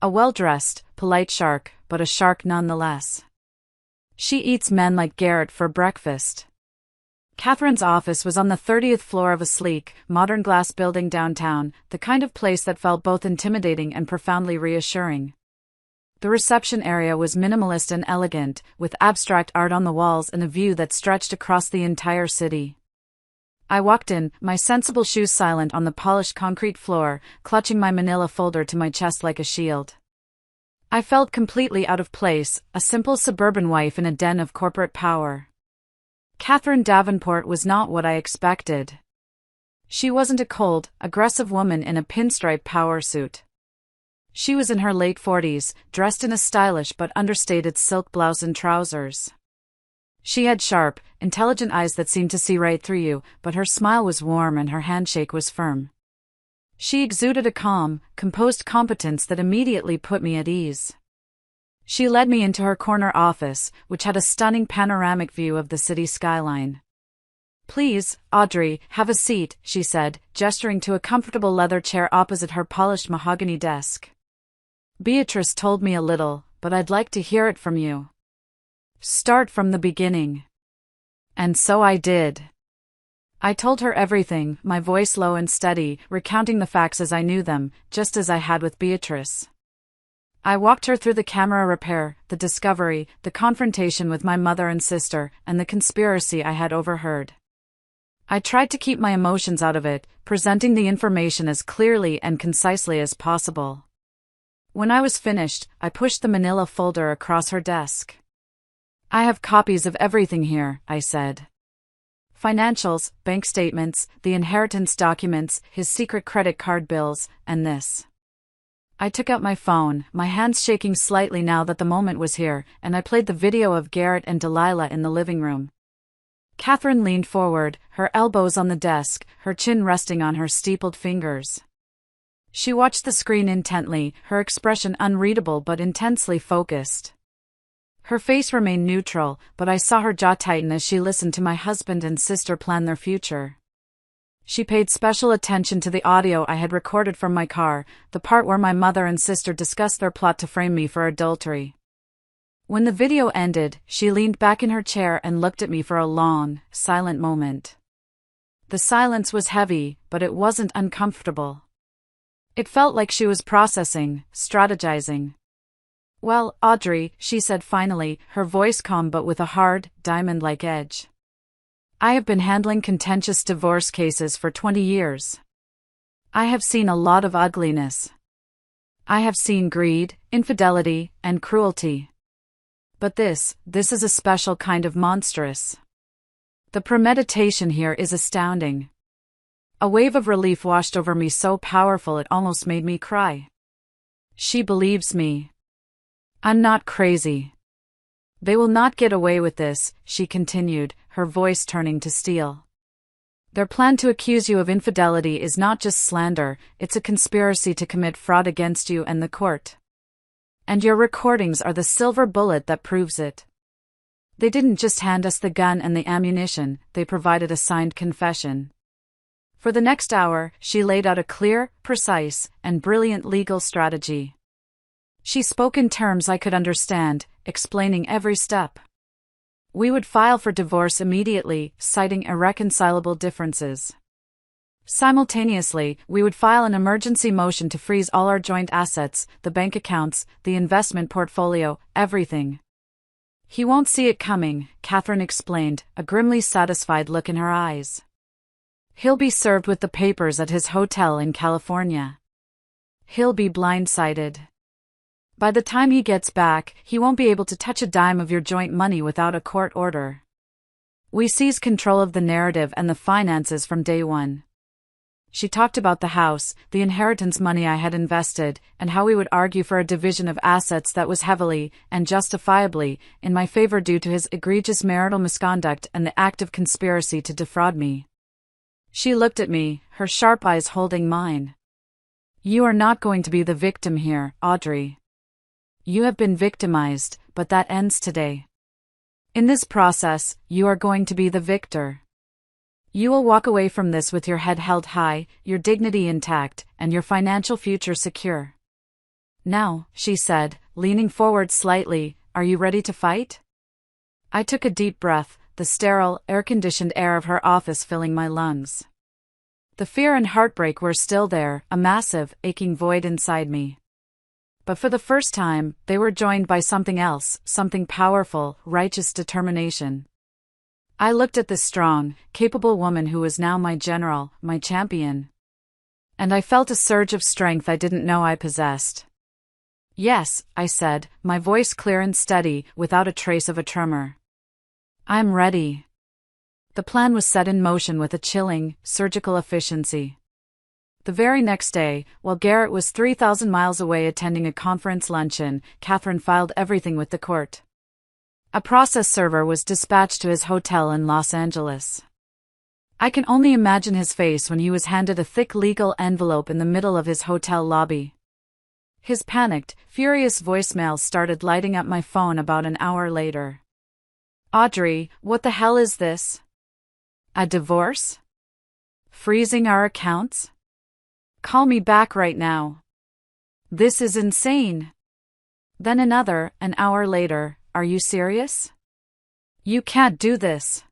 A well-dressed, polite shark, but a shark nonetheless. She eats men like Garrett for breakfast. Catherine's office was on the 30th floor of a sleek, modern glass building downtown, the kind of place that felt both intimidating and profoundly reassuring. The reception area was minimalist and elegant, with abstract art on the walls and a view that stretched across the entire city. I walked in, my sensible shoes silent on the polished concrete floor, clutching my manila folder to my chest like a shield. I felt completely out of place, a simple suburban wife in a den of corporate power. Catherine Davenport was not what I expected. She wasn't a cold, aggressive woman in a pinstripe power suit. She was in her late 40s, dressed in a stylish but understated silk blouse and trousers. She had sharp, intelligent eyes that seemed to see right through you, but her smile was warm and her handshake was firm. She exuded a calm, composed competence that immediately put me at ease. She led me into her corner office, which had a stunning panoramic view of the city skyline. "Please, Audrey, have a seat," she said, gesturing to a comfortable leather chair opposite her polished mahogany desk. "Beatrice told me a little, but I'd like to hear it from you. Start from the beginning." And so I did. I told her everything, my voice low and steady, recounting the facts as I knew them, just as I had with Beatrice. I walked her through the camera repair, the discovery, the confrontation with my mother and sister, and the conspiracy I had overheard. I tried to keep my emotions out of it, presenting the information as clearly and concisely as possible. When I was finished, I pushed the manila folder across her desk. "I have copies of everything here," I said. Financials, bank statements, the inheritance documents, his secret credit card bills, and this. I took out my phone, my hands shaking slightly now that the moment was here, and I played the video of Garrett and Delilah in the living room. Catherine leaned forward, her elbows on the desk, her chin resting on her steepled fingers. She watched the screen intently, her expression unreadable but intensely focused. Her face remained neutral, but I saw her jaw tighten as she listened to my husband and sister plan their future. She paid special attention to the audio I had recorded from my car, the part where my mother and sister discussed their plot to frame me for adultery. When the video ended, she leaned back in her chair and looked at me for a long, silent moment. The silence was heavy, but it wasn't uncomfortable. It felt like she was processing, strategizing. "Well, Audrey," she said finally, her voice calm but with a hard, diamond-like edge. "I have been handling contentious divorce cases for 20 years. I have seen a lot of ugliness. I have seen greed, infidelity, and cruelty. But this is a special kind of monstrous. The premeditation here is astounding." A wave of relief washed over me so powerful it almost made me cry. She believes me. I'm not crazy. They will not get away with this, she continued, her voice turning to steel. Their plan to accuse you of infidelity is not just slander, it's a conspiracy to commit fraud against you and the court. And your recordings are the silver bullet that proves it. They didn't just hand us the gun and the ammunition, they provided a signed confession. For the next hour, she laid out a clear, precise, and brilliant legal strategy. She spoke in terms I could understand, explaining every step. We would file for divorce immediately, citing irreconcilable differences. Simultaneously, we would file an emergency motion to freeze all our joint assets, the bank accounts, the investment portfolio, everything. He won't see it coming, Catherine explained, a grimly satisfied look in her eyes. He'll be served with the papers at his hotel in California. He'll be blindsided. By the time he gets back, he won't be able to touch a dime of your joint money without a court order. We seize control of the narrative and the finances from day one. She talked about the house, the inheritance money I had invested, and how we would argue for a division of assets that was heavily, and justifiably, in my favor due to his egregious marital misconduct and the active conspiracy to defraud me. She looked at me, her sharp eyes holding mine. You are not going to be the victim here, Audrey. You have been victimized, but that ends today. In this process, you are going to be the victor. You will walk away from this with your head held high, your dignity intact, and your financial future secure. Now, she said, leaning forward slightly, are you ready to fight? I took a deep breath, the sterile, air-conditioned air of her office filling my lungs. The fear and heartbreak were still there, a massive, aching void inside me. But for the first time, they were joined by something else, something powerful, righteous determination. I looked at this strong, capable woman who was now my general, my champion. And I felt a surge of strength I didn't know I possessed. Yes, I said, my voice clear and steady, without a trace of a tremor. I'm ready. The plan was set in motion with a chilling, surgical efficiency. The very next day, while Garrett was 3,000 miles away attending a conference luncheon, Catherine filed everything with the court. A process server was dispatched to his hotel in Los Angeles. I can only imagine his face when he was handed a thick legal envelope in the middle of his hotel lobby. His panicked, furious voicemail started lighting up my phone about an hour later. Audrey, what the hell is this? A divorce? Freezing our accounts? Call me back right now. This is insane. Then another, an hour later, are you serious? You can't do this.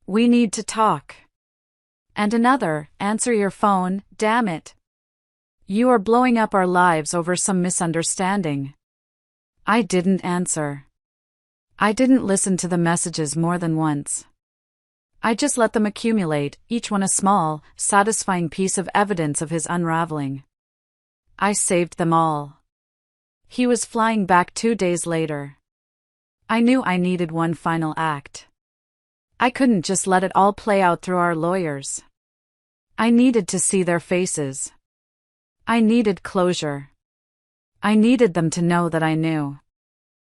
We need to talk. And another, answer your phone, damn it. You are blowing up our lives over some misunderstanding. I didn't answer. I didn't listen to the messages more than once. I just let them accumulate, each one a small, satisfying piece of evidence of his unraveling. I saved them all. He was flying back 2 days later. I knew I needed one final act. I couldn't just let it all play out through our lawyers. I needed to see their faces. I needed closure. I needed them to know that I knew.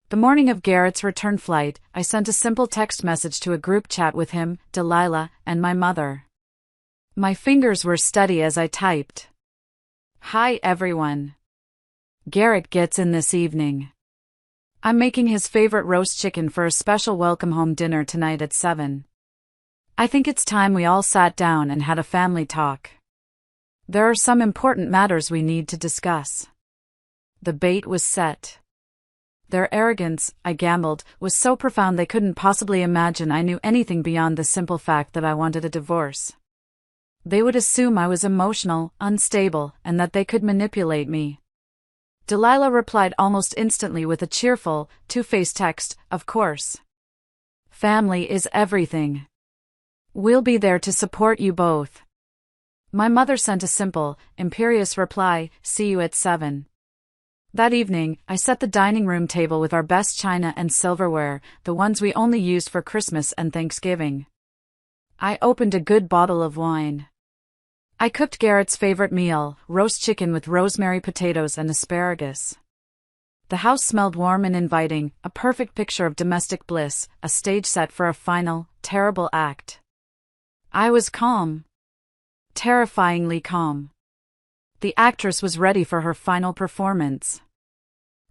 The morning of Garrett's return flight, I sent a simple text message to a group chat with him, Delilah, and my mother. My fingers were steady as I typed. Hi everyone. Garrett gets in this evening. I'm making his favorite roast chicken for a special welcome home dinner tonight at 7. I think it's time we all sat down and had a family talk. There are some important matters we need to discuss. The bait was set. Their arrogance, I gambled, was so profound they couldn't possibly imagine I knew anything beyond the simple fact that I wanted a divorce. They would assume I was emotional, unstable, and that they could manipulate me. Delilah replied almost instantly with a cheerful, two-faced text, of course. Family is everything. We'll be there to support you both. My mother sent a simple, imperious reply, see you at 7. That evening, I set the dining room table with our best china and silverware, the ones we only used for Christmas and Thanksgiving. I opened a good bottle of wine. I cooked Garrett's favorite meal, roast chicken with rosemary potatoes and asparagus. The house smelled warm and inviting, a perfect picture of domestic bliss, a stage set for a final, terrible act. I was calm. Terrifyingly calm. The actress was ready for her final performance.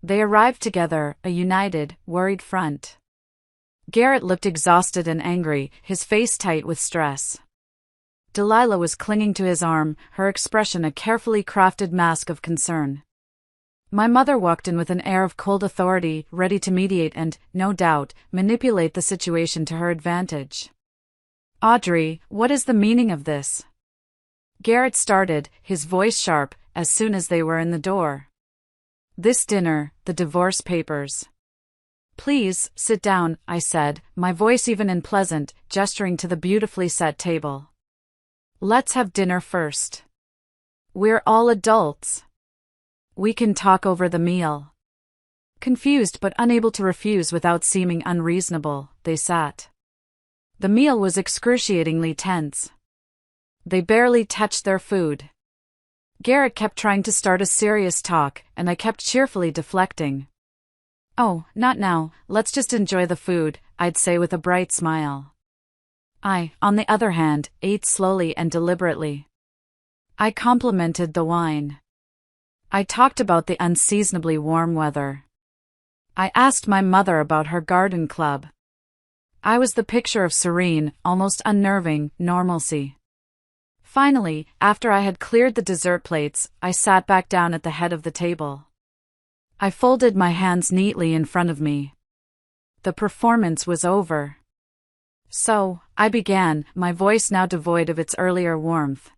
They arrived together, a united, worried front. Garrett looked exhausted and angry, his face tight with stress. Delilah was clinging to his arm, her expression a carefully crafted mask of concern. My mother walked in with an air of cold authority, ready to mediate and, no doubt, manipulate the situation to her advantage. "Audrey, what is the meaning of this?" Garrett started, his voice sharp, as soon as they were in the door. "This dinner, the divorce papers." "Please, sit down," I said, my voice even and pleasant, gesturing to the beautifully set table. "Let's have dinner first. We're all adults. We can talk over the meal." Confused but unable to refuse without seeming unreasonable, they sat. The meal was excruciatingly tense. They barely touched their food. Garrett kept trying to start a serious talk, and I kept cheerfully deflecting. "Oh, not now, let's just enjoy the food," I'd say with a bright smile. I, on the other hand, ate slowly and deliberately. I complimented the wine. I talked about the unseasonably warm weather. I asked my mother about her garden club. I was the picture of serene, almost unnerving, normalcy. Finally, after I had cleared the dessert plates, I sat back down at the head of the table. I folded my hands neatly in front of me. The performance was over. So, I began, my voice now devoid of its earlier warmth.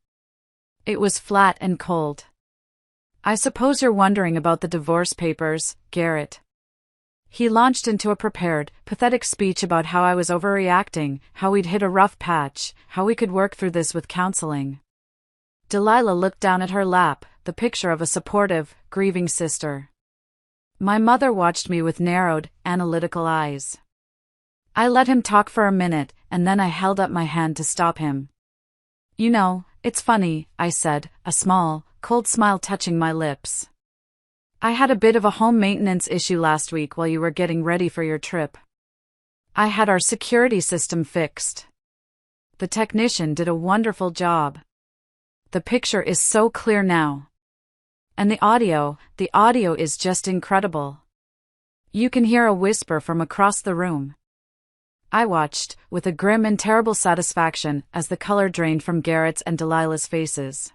It was flat and cold. "I suppose you're wondering about the divorce papers, Garrett." He launched into a prepared, pathetic speech about how I was overreacting, how we'd hit a rough patch, how we could work through this with counseling. Delilah looked down at her lap, the picture of a supportive, grieving sister. My mother watched me with narrowed, analytical eyes. I let him talk for a minute, and then I held up my hand to stop him. "You know, it's funny," I said, a small, cold smile touching my lips. "I had a bit of a home maintenance issue last week while you were getting ready for your trip. I had our security system fixed. The technician did a wonderful job. The picture is so clear now. And the audio is just incredible. You can hear a whisper from across the room." I watched, with a grim and terrible satisfaction, as the color drained from Garrett's and Delilah's faces.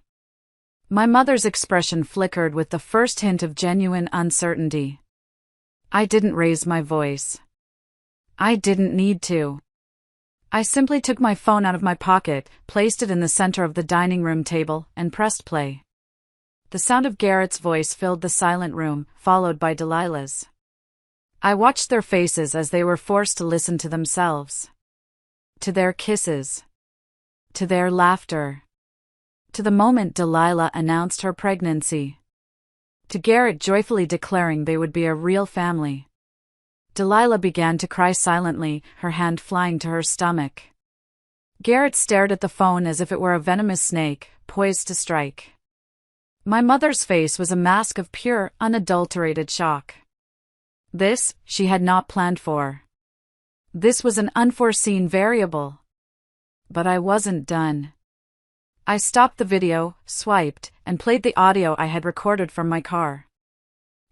My mother's expression flickered with the first hint of genuine uncertainty. I didn't raise my voice. I didn't need to. I simply took my phone out of my pocket, placed it in the center of the dining room table, and pressed play. The sound of Garrett's voice filled the silent room, followed by Delilah's. I watched their faces as they were forced to listen to themselves. To their kisses. To their laughter. To the moment Delilah announced her pregnancy. To Garrett joyfully declaring they would be a real family. Delilah began to cry silently, her hand flying to her stomach. Garrett stared at the phone as if it were a venomous snake, poised to strike. My mother's face was a mask of pure, unadulterated shock. This, she had not planned for. This was an unforeseen variable. But I wasn't done. I stopped the video, swiped, and played the audio I had recorded from my car.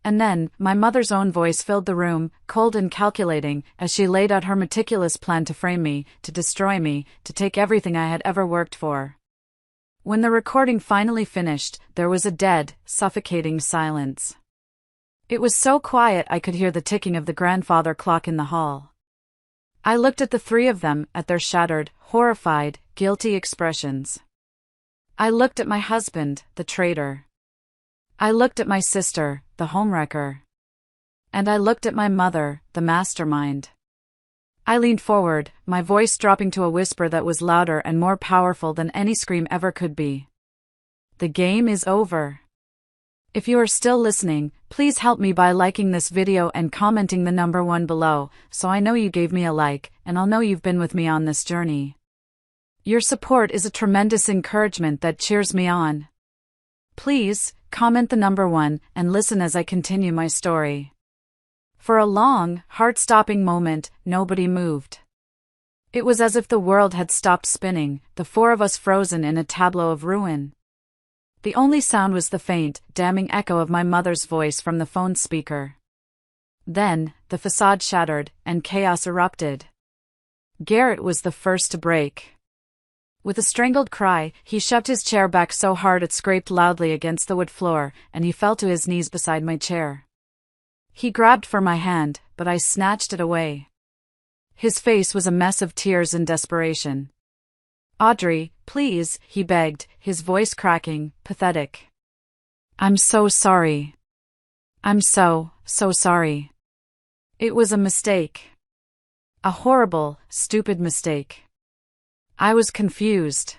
And then, my mother's own voice filled the room, cold and calculating, as she laid out her meticulous plan to frame me, to destroy me, to take everything I had ever worked for. When the recording finally finished, there was a dead, suffocating silence. It was so quiet I could hear the ticking of the grandfather clock in the hall. I looked at the three of them, at their shattered, horrified, guilty expressions. I looked at my husband, the traitor. I looked at my sister, the homewrecker. And I looked at my mother, the mastermind. I leaned forward, my voice dropping to a whisper that was louder and more powerful than any scream ever could be. The game is over. If you are still listening, please help me by liking this video and commenting the number 1 below, so I know you gave me a like, and I'll know you've been with me on this journey. Your support is a tremendous encouragement that cheers me on. Please, comment the number 1, and listen as I continue my story. For a long, heart-stopping moment, nobody moved. It was as if the world had stopped spinning, the four of us frozen in a tableau of ruin. The only sound was the faint, damning echo of my mother's voice from the phone speaker. Then, the facade shattered, and chaos erupted. Garrett was the first to break. With a strangled cry, he shoved his chair back so hard it scraped loudly against the wood floor, and he fell to his knees beside my chair. He grabbed for my hand, but I snatched it away. His face was a mess of tears and desperation. "Audrey, please," he begged, his voice cracking, pathetic. "I'm so sorry. I'm so sorry. It was a mistake. A horrible, stupid mistake. I was confused.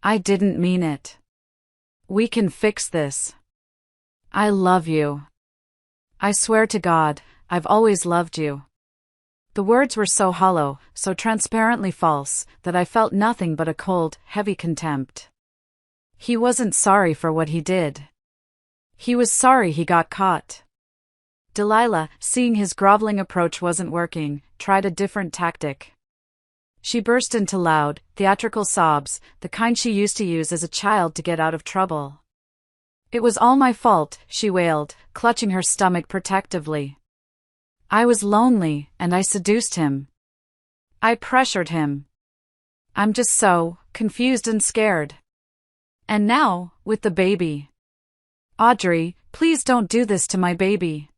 I didn't mean it. We can fix this. I love you. I swear to God, I've always loved you." The words were so hollow, so transparently false, that I felt nothing but a cold, heavy contempt. He wasn't sorry for what he did. He was sorry he got caught. Delilah, seeing his groveling approach wasn't working, tried a different tactic. She burst into loud, theatrical sobs, the kind she used to use as a child to get out of trouble. "It was all my fault," she wailed, clutching her stomach protectively. "I was lonely, and I seduced him. I pressured him. I'm just so confused and scared. And now, with the baby. Audrey, please don't do this to my baby.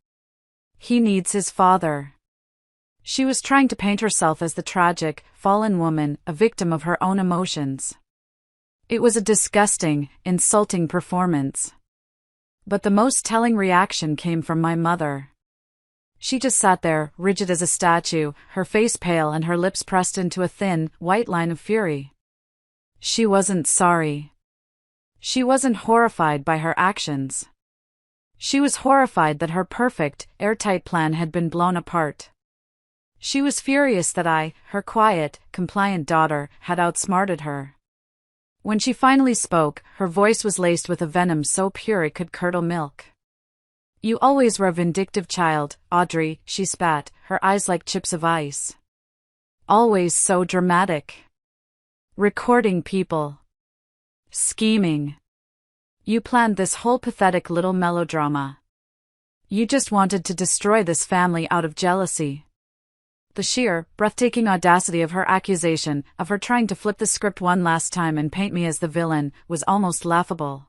He needs his father." She was trying to paint herself as the tragic, fallen woman, a victim of her own emotions. It was a disgusting, insulting performance. But the most telling reaction came from my mother. She just sat there, rigid as a statue, her face pale and her lips pressed into a thin, white line of fury. She wasn't sorry. She wasn't horrified by her actions. She was horrified that her perfect, airtight plan had been blown apart. She was furious that I, her quiet, compliant daughter, had outsmarted her. When she finally spoke, her voice was laced with a venom so pure it could curdle milk. "You always were a vindictive child, Audrey," she spat, her eyes like chips of ice. "Always so dramatic. Recording people. Scheming. You planned this whole pathetic little melodrama. You just wanted to destroy this family out of jealousy." The sheer, breathtaking audacity of her accusation, of her trying to flip the script one last time and paint me as the villain, was almost laughable.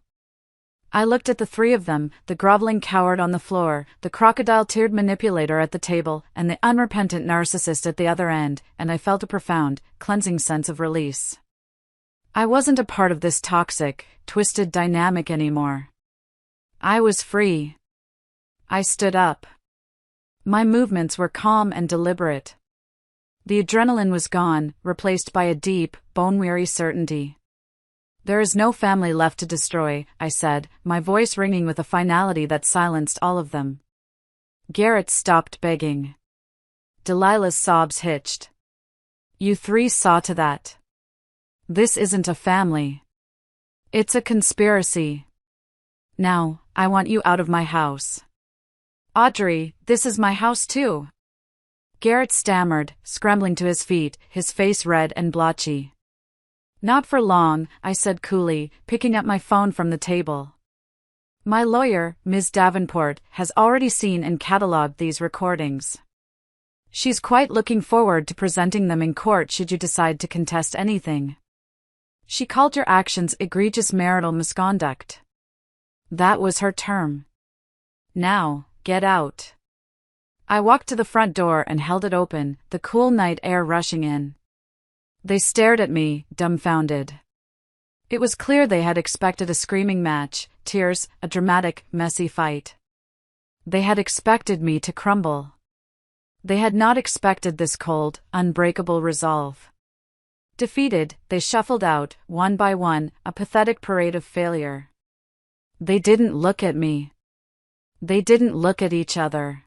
I looked at the three of them, the groveling coward on the floor, the crocodile-teared manipulator at the table, and the unrepentant narcissist at the other end, and I felt a profound, cleansing sense of release. I wasn't a part of this toxic, twisted dynamic anymore. I was free. I stood up. My movements were calm and deliberate. The adrenaline was gone, replaced by a deep, bone-weary certainty. "There is no family left to destroy," I said, my voice ringing with a finality that silenced all of them. Garrett stopped begging. Delilah's sobs hitched. "You three saw to that. This isn't a family. It's a conspiracy. Now, I want you out of my house." "Audrey, this is my house too." Garrett stammered, scrambling to his feet, his face red and blotchy. "Not for long," I said coolly, picking up my phone from the table. "My lawyer, Ms. Davenport, has already seen and catalogued these recordings. She's quite looking forward to presenting them in court should you decide to contest anything. She called your actions egregious marital misconduct. That was her term. Now, get out." I walked to the front door and held it open, the cool night air rushing in. They stared at me, dumbfounded. It was clear they had expected a screaming match, tears, a dramatic, messy fight. They had expected me to crumble. They had not expected this cold, unbreakable resolve. Defeated, they shuffled out, one by one, a pathetic parade of failure. They didn't look at me. They didn't look at each other.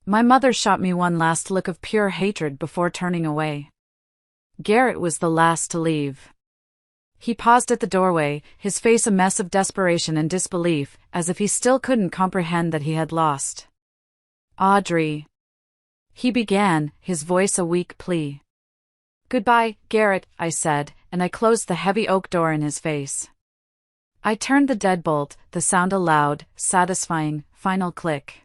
My mother shot me one last look of pure hatred before turning away. Garrett was the last to leave. He paused at the doorway, his face a mess of desperation and disbelief, as if he still couldn't comprehend that he had lost. Audrey. He began, his voice a weak plea. Goodbye, Garrett, I said, and I closed the heavy oak door in his face. I turned the deadbolt, the sound a loud, satisfying, final click.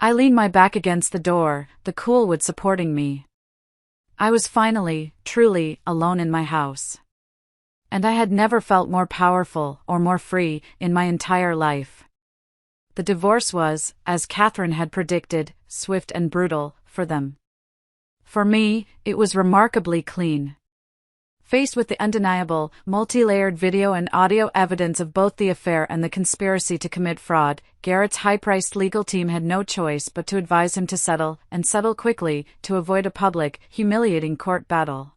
I leaned my back against the door, the cool wood supporting me. I was finally, truly, alone in my house. And I had never felt more powerful or more free in my entire life. The divorce was, as Catherine had predicted, swift and brutal, for them. For me, it was remarkably clean. Faced with the undeniable, multi-layered video and audio evidence of both the affair and the conspiracy to commit fraud, Garrett's high-priced legal team had no choice but to advise him to settle, and settle quickly, to avoid a public, humiliating court battle.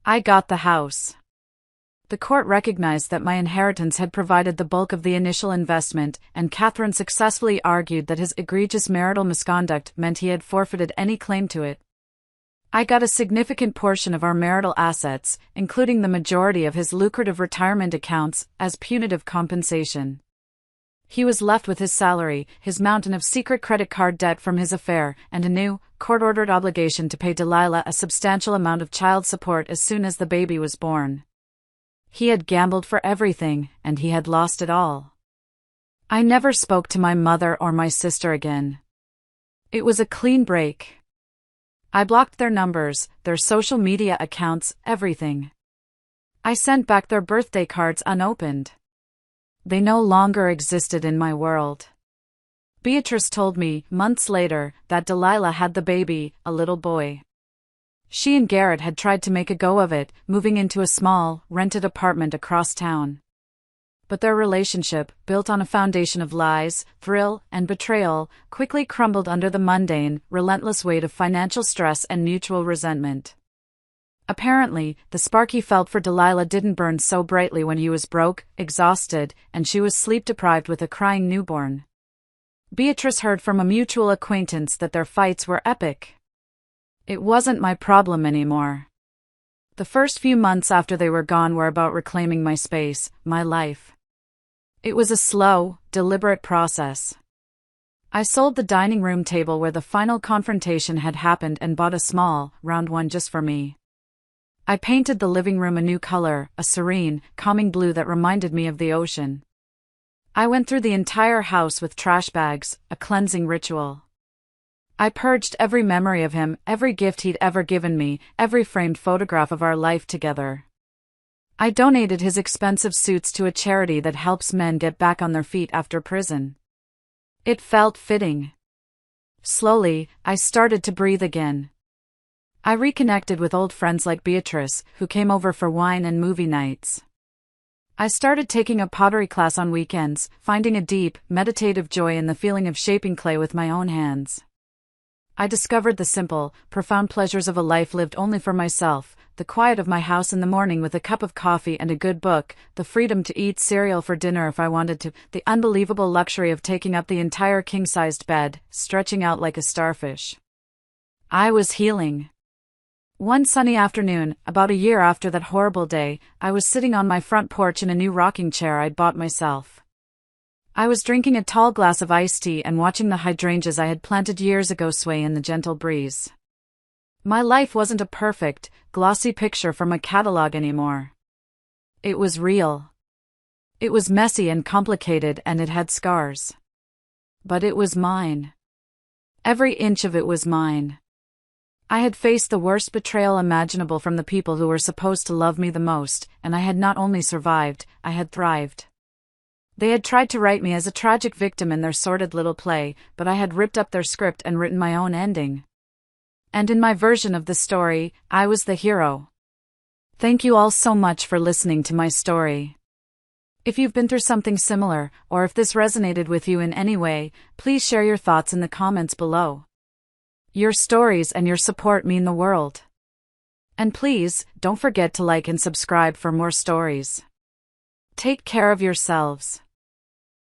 I got the house. The court recognized that my inheritance had provided the bulk of the initial investment, and Catherine successfully argued that his egregious marital misconduct meant he had forfeited any claim to it. I got a significant portion of our marital assets, including the majority of his lucrative retirement accounts, as punitive compensation. He was left with his salary, his mountain of secret credit card debt from his affair, and a new, court-ordered obligation to pay Delilah a substantial amount of child support as soon as the baby was born. He had gambled for everything, and he had lost it all. I never spoke to my mother or my sister again. It was a clean break. I blocked their numbers, their social media accounts, everything. I sent back their birthday cards unopened. They no longer existed in my world. Beatrice told me, months later, that Delilah had the baby, a little boy. She and Garrett had tried to make a go of it, moving into a small, rented apartment across town. But their relationship, built on a foundation of lies, thrill, and betrayal, quickly crumbled under the mundane, relentless weight of financial stress and mutual resentment. Apparently, the spark he felt for Delilah didn't burn so brightly when he was broke, exhausted, and she was sleep-deprived with a crying newborn. Beatrice heard from a mutual acquaintance that their fights were epic. It wasn't my problem anymore. The first few months after they were gone were about reclaiming my space, my life. It was a slow, deliberate process. I sold the dining room table where the final confrontation had happened and bought a small, round one just for me. I painted the living room a new color, a serene, calming blue that reminded me of the ocean. I went through the entire house with trash bags, a cleansing ritual. I purged every memory of him, every gift he'd ever given me, every framed photograph of our life together. I donated his expensive suits to a charity that helps men get back on their feet after prison. It felt fitting. Slowly, I started to breathe again. I reconnected with old friends like Beatrice, who came over for wine and movie nights. I started taking a pottery class on weekends, finding a deep, meditative joy in the feeling of shaping clay with my own hands. I discovered the simple, profound pleasures of a life lived only for myself, the quiet of my house in the morning with a cup of coffee and a good book, the freedom to eat cereal for dinner if I wanted to, the unbelievable luxury of taking up the entire king-sized bed, stretching out like a starfish. I was healing. One sunny afternoon, about a year after that horrible day, I was sitting on my front porch in a new rocking chair I'd bought myself. I was drinking a tall glass of iced tea and watching the hydrangeas I had planted years ago sway in the gentle breeze. My life wasn't a perfect, glossy picture from a catalog anymore. It was real. It was messy and complicated and it had scars. But it was mine. Every inch of it was mine. I had faced the worst betrayal imaginable from the people who were supposed to love me the most, and I had not only survived, I had thrived. They had tried to write me as a tragic victim in their sordid little play, but I had ripped up their script and written my own ending. And in my version of the story, I was the hero. Thank you all so much for listening to my story. If you've been through something similar, or if this resonated with you in any way, please share your thoughts in the comments below. Your stories and your support mean the world. And please, don't forget to like and subscribe for more stories. Take care of yourselves.